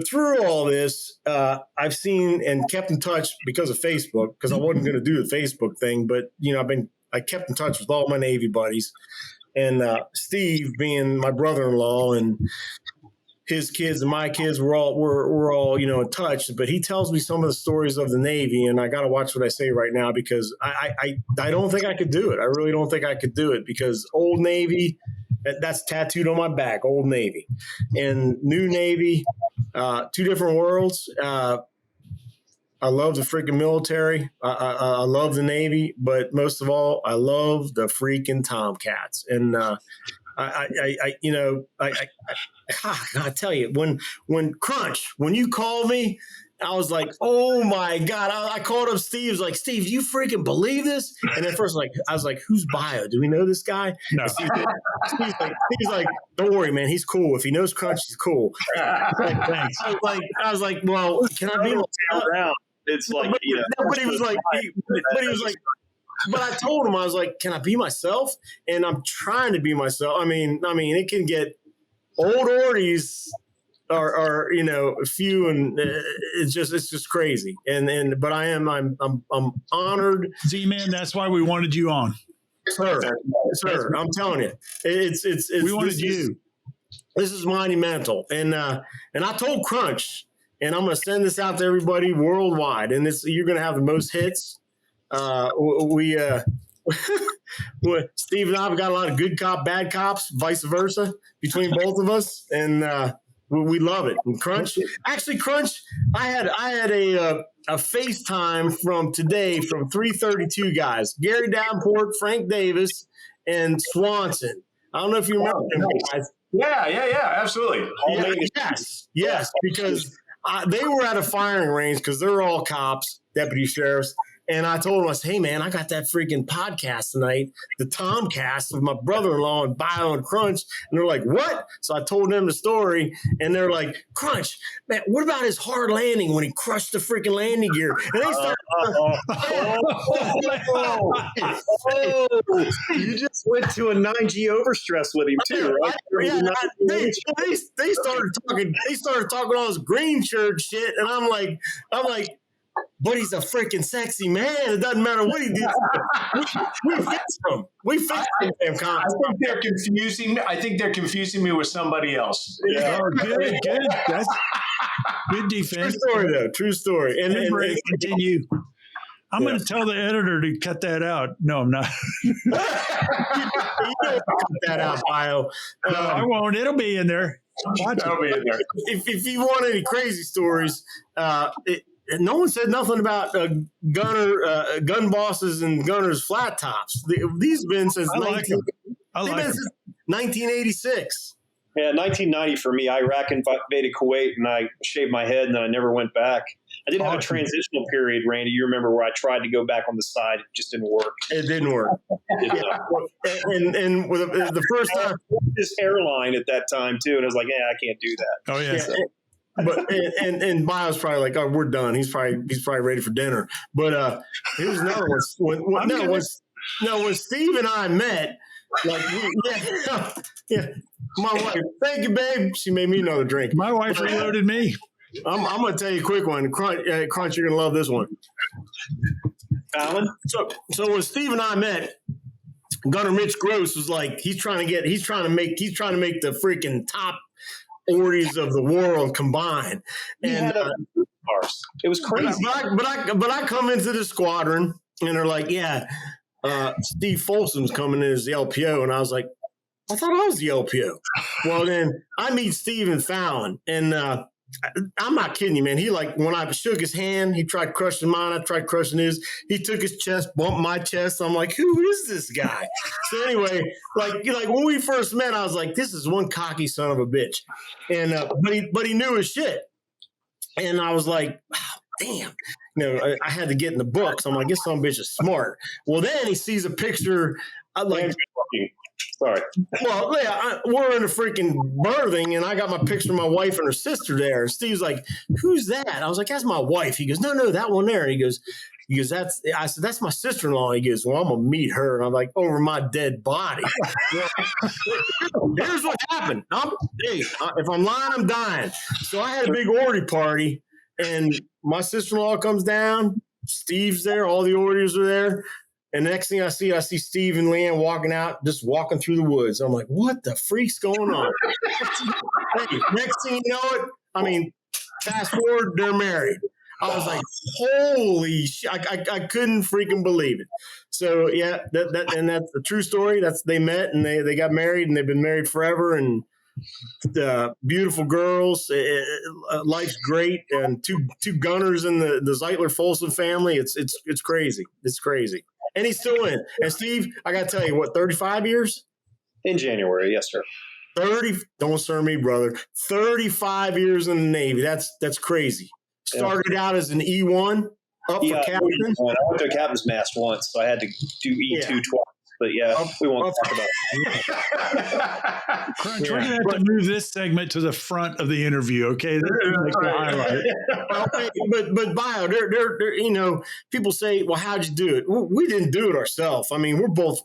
through all this, I've seen and kept in touch because of Facebook, because I wasn't going to do the Facebook thing. But, I kept in touch with all my Navy buddies, and Steve being my brother-in-law and his kids and my kids were all in touch. But he tells me some of the stories of the Navy, and I got to watch what I say right now, because I don't think I could do it. I really don't think I could do it, because Old Navy, that's tattooed on my back, Old Navy, and New Navy, two different worlds. I love the freaking military. I love the Navy, but most of all, I love the freaking Tomcats. And I tell you, when Crunch, when you called me, I was like, oh my God. I called up Steve. I was like, Steve, do you freaking believe this? And at first, I was like, who's Bio? Do we know this guy? No. Steve's like, don't worry, man. He's cool. If he knows Crunch, he's cool. Thanks. I was like, well, can I be around? It's like, but he was like, but I told him, I was like, can I be myself? And I'm trying to be myself. I mean, it can get old Ordies are few, and it's just crazy. But I'm honored. Z-Man, that's why we wanted you on. Sir, I'm telling you, it's we wanted you. This is monumental. And I told Crunch, and I'm going to send this out to everybody worldwide, and you're going to have the most hits. Steve and I have got a lot of good cop, bad cops, vice versa, between both of us, and we love it. And Crunch, I had a FaceTime from today from 332 guys: Gary Davenport, Frank Davis, and Swanson. I don't know if you remember them guys. Yeah, absolutely. Yes, because they were at a firing range, because they're all cops, deputy sheriffs. And I told them, I said, hey, man, I got that freaking podcast tonight, the Tomcast, with my brother-in-law and Bio and Crunch. And they're like, what? So I told them the story, and they're like, Crunch, man, what about his hard landing when he crushed the freaking landing gear? And they started. You just went to a 9G overstress with him too, right? They started talking. They started talking all this green shirt shit, and I'm like, but he's a freaking sexy man. It doesn't matter what he did. We fixed him. We fixed him. I think they're confusing me with somebody else. Yeah. Oh, good. That's good defense. True story. And continue. I'm going to tell the editor to cut that out. No, I'm not. You don't cut that out, Bio. No, I won't. It'll be in there. It'll be in there. If you want any crazy stories, no one said nothing about gun bosses and gunners flat tops. These have been since 1986. Yeah, 1990 for me. Iraq invaded Kuwait, and I shaved my head, and then I never went back. I did have a transitional period, Randy. You remember where I tried to go back on the side. It just didn't work. It didn't work. And with the first time, this airline at that time too, and I was like, I can't do that. Oh yeah. But and Miles probably like, oh, we're done. He's probably ready for dinner. But here's another one. When Steve and I met, like, my wife. Thank you, babe. She made me another drink. My wife reloaded me. I'm going to tell you a quick one. Crunch, you're going to love this one. Alan. So when Steve and I met, Gunner Mitch Gross was like, he's trying to make the freaking top Ordies of the world combined. And it was crazy. But I come into the squadron, and they're like, Steve Folsom's coming in as the LPO, and I was like, I thought I was the LPO. Well, then I meet Stephen Fallon, and I'm not kidding you, man. He, like, when I shook his hand, he tried crushing mine. I tried crushing his. He took his chest, bumped my chest. I'm like, who is this guy? So anyway, like when we first met, I was like, this is one cocky son of a bitch. And but he knew his shit. And I was like, oh, damn. I had to get in the books. I'm like, this son of a bitch is smart. Well, then he sees a picture. Sorry. Well, yeah, we're in a freaking birthing, and I got my picture of my wife and her sister there. And Steve's like, "Who's that?" I was like, "That's my wife." He goes, "No, that one there." And he goes, "That's." I said, "That's my sister-in-law." He goes, "Well, I'm gonna meet her." And I'm like, "Over my dead body." Here's what happened. If I'm lying, I'm dying. So I had a big Ordie party, and my sister-in-law comes down. Steve's there. All the Ordies are there. And the next thing I see Steve and Leanne walking through the woods. I'm like, what the freak's going on? Hey, next thing you know it, fast forward, they're married. I was like, holy shit. I couldn't freaking believe it. So, yeah, and that's the true story. They met and they got married, and they've been married forever. And beautiful girls. Life's great. And two gunners in the Zeitler Folsom family. It's crazy. It's crazy. And he's still in. And Steve, I got to tell you, 35 years? In January, yes, sir. 30, don't stir me, brother. 35 years in the Navy. That's crazy. Started out as an E1, up for captain. I went to a captain's mast once, so I had to do E2 twice. But we won't talk about it. Crunch, we're going to have to move this segment to the front of the interview, okay? This is like the highlight. But Bio, they're people say, well, how'd you do it? We didn't do it ourselves. We're both,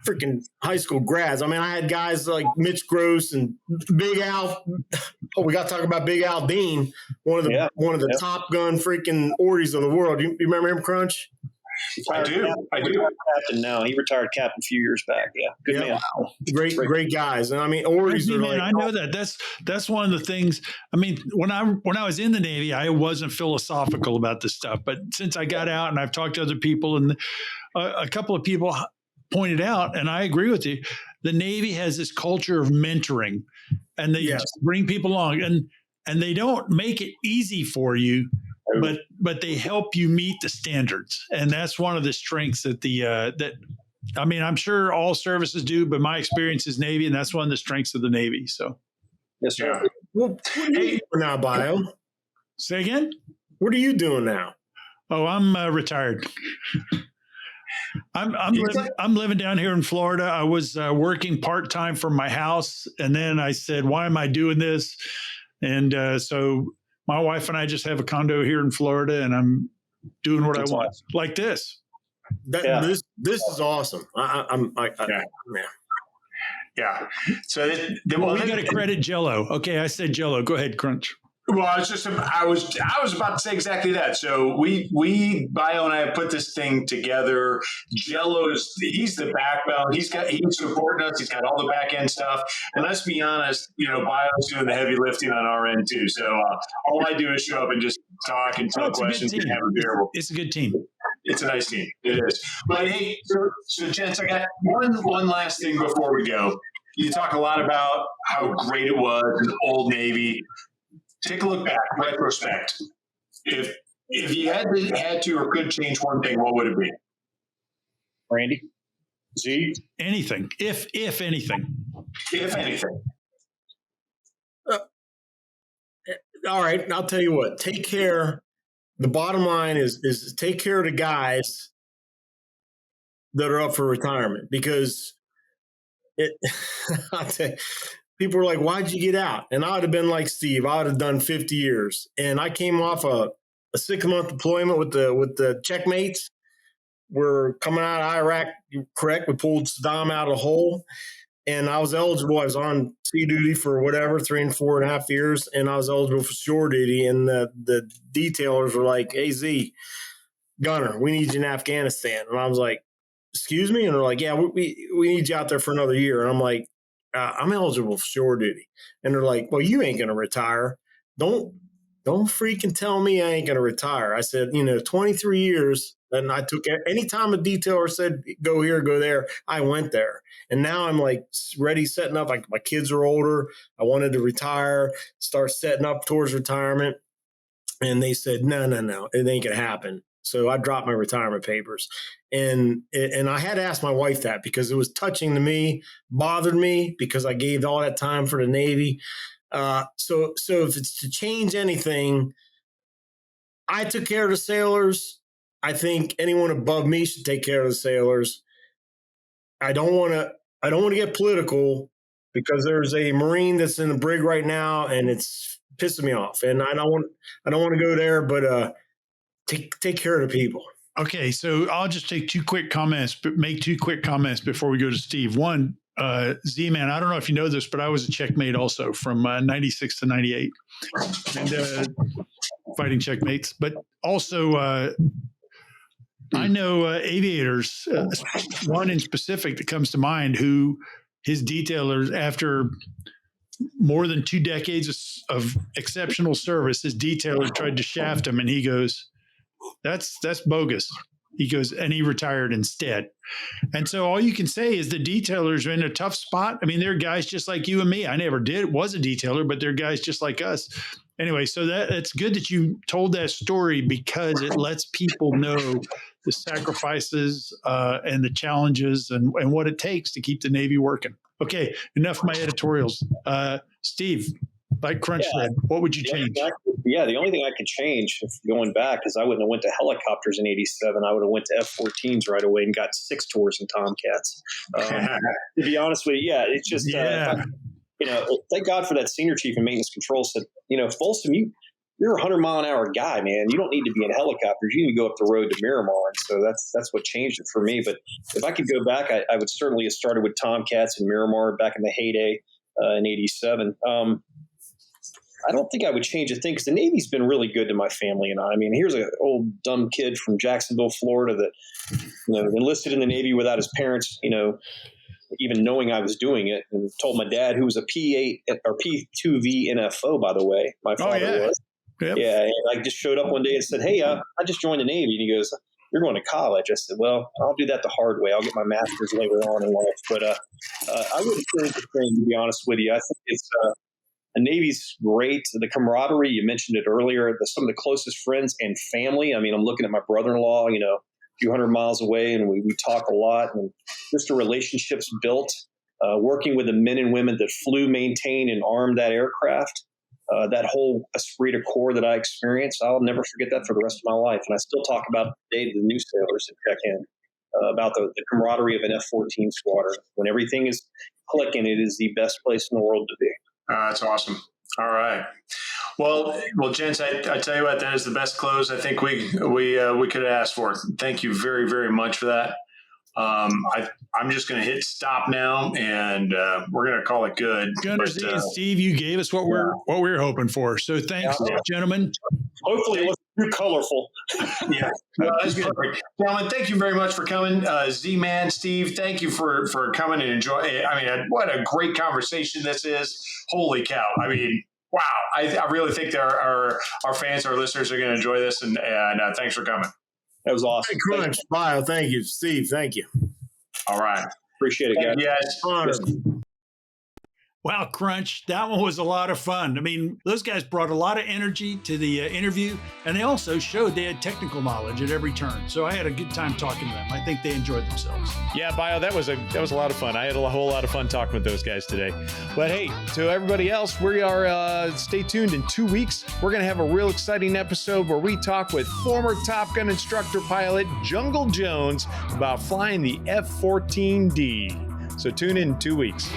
freaking high school grads. I had guys like Mitch Gross and Big Al. Oh, we got to talk about Big Al Dean, one of the top gun freaking Ordies of the world. You remember him, Crunch? I do. Captain now. He retired captain a few years back. Yeah. Good man. Wow. Great guys. And Ordies are man, I know that. That's one of the things. When I was in the Navy, I wasn't philosophical about this stuff. But since I got out and I've talked to other people, and a couple of people pointed out, and I agree with you, the Navy has this culture of mentoring, and they just bring people along, and they don't make it easy for you. But they help you meet the standards, and that's one of the strengths that I'm sure all services do, but my experience is Navy, and that's one of the strengths of the Navy. So, yes, sir. Yeah. Well, what are you doing now, Bio? Say again. What are you doing now? Oh, I'm retired. I'm living down here in Florida. I was working part-time from my house, and then I said, "Why am I doing this?" And so my wife and I just have a condo here in Florida, and I'm doing what I want, like this. This is awesome. Yeah. So we got to credit Jello. Okay, I said Jello. Go ahead, Crunch. Well, I was about to say exactly that. So we Bio and I have put this thing together. He's the backbone. He's supporting us. He's got all the back end stuff. And let's be honest, Bio's doing the heavy lifting on our end too. So all I do is show up and just talk and tell questions and have a beer. It's a good team. It's a nice team. It is. But hey, so gents, I got one last thing before we go. You talk a lot about how great it was in the old Navy. Take a look back, retrospect. If you had to or could change one thing, what would it be? Randy? Z? Anything. If anything. If anything. All right, I'll tell you what. Take care. The bottom line is take care of the guys that are up for retirement, because I'll tell you, people were like, "Why'd you get out?" And I would have been like Steve. I would have done 50 years. And I came off a 6-month deployment with the checkmates. We're coming out of Iraq, correct? We pulled Saddam out of the hole. And I was eligible. I was on sea duty for 3 and 4.5 years. And I was eligible for shore duty. And the detailers were like, "Hey, Z, Gunner, we need you in Afghanistan." And I was like, "Excuse me?" And they're like, "Yeah, we need you out there for another year." And I'm like, "I'm eligible for shore duty." And they're like, "Well, you ain't going to retire. Don't freaking tell me I ain't going to retire." I said, 23 years. And I took any time a detailer said, "Go here, go there," I went there. And now I'm like ready, setting up. Like, my kids are older. I wanted to retire, start setting up towards retirement. And they said, no, it ain't going to happen. So I dropped my retirement papers. And I had to ask my wife that, because it was touching to me, bothered me, because I gave all that time for the Navy. So if it's to change anything, I took care of the sailors. I think anyone above me should take care of the sailors. I don't want to I don't want to get political because there's a Marine that's in the brig right now and it's pissing me off. And I don't want to go there, but take care of the people. Okay, so I'll just take make two quick comments before we go to Steve. One, Z-Man, I don't know if you know this, but I was a checkmate also from 96 to 98 and fighting checkmates. But also, I know aviators, one in specific that comes to mind, who his detailers, after more than 2 decades of exceptional service, his detailer tried to shaft him and he goes, that's bogus. He goes, and he retired instead. And so all you can say is the detailers are in a tough spot. I mean, they're guys just like you and me. I never was a detailer, but they're guys just like us. Anyway, so it's good that you told that story because it lets people know the sacrifices and the challenges and what it takes to keep the Navy working. Okay, enough of my editorials. Steve, like Crunch said, what would you change? The only thing I could change, if going back, is I wouldn't have went to helicopters in '87. I would have went to F-14s right away and got 6 tours in Tomcats. To be honest with you, it's just thank God for that senior chief in maintenance control said, Folsom, you're a 100-mile-an-hour guy, man. You don't need to be in helicopters. You need to go up the road to Miramar. And so that's what changed it for me. But if I could go back, I would certainly have started with Tomcats and Miramar back in the heyday in '87. I don't think I would change a thing because the Navy's been really good to my family and I. I mean, here's an old dumb kid from Jacksonville, Florida that enlisted in the Navy without his parents, even knowing I was doing it, and told my dad, who was a P8 or P2V NFO, by the way. My father was. Yep. Yeah, and I just showed up one day and said, "Hey, I just joined the Navy," and he goes, "You're going to college?" I said, "Well, I'll do that the hard way. I'll get my master's later on in life." But I wouldn't change the thing, to be honest with you. I think it's. The Navy's great. The camaraderie, you mentioned it earlier, some of the closest friends and family. I mean, I'm looking at my brother-in-law, a few hundred miles away, and we talk a lot. And just the relationships built, working with the men and women that flew, maintained, and armed that aircraft, that whole esprit de corps that I experienced, I'll never forget that for the rest of my life. And I still talk about it today to the new sailors that check in, about the camaraderie of an F-14 squadron. When everything is clicking, it is the best place in the world to be. That's awesome. All right. Well, gents, I tell you what, that is the best close I think we could ask for. Thank you very, very much for that. I'm just going to hit stop now, and we're going to call it good. Steve, you gave us what we're hoping for. So thanks, gentlemen. Hopefully it wasn't too colorful. Yeah, that's good. Gentlemen, thank you very much for coming. Z-Man, Steve, thank you for coming and enjoy. I mean, what a great conversation this is. Holy cow. I mean, wow. I really think that our fans, our listeners are going to enjoy this, and thanks for coming. That was awesome. Hey, Crunch, Bio, thank you. Steve, thank you. All right. Appreciate it, guys. Yes. Wow, Crunch, that one was a lot of fun. I mean, those guys brought a lot of energy to the interview, and they also showed they had technical knowledge at every turn. So I had a good time talking to them. I think they enjoyed themselves. Yeah, Bio, that was a lot of fun. I had a whole lot of fun talking with those guys today. But hey, to everybody else, we are stay tuned. In 2 weeks, we're going to have a real exciting episode where we talk with former Top Gun instructor pilot Jungle Jones about flying the F-14D. So tune in 2 weeks.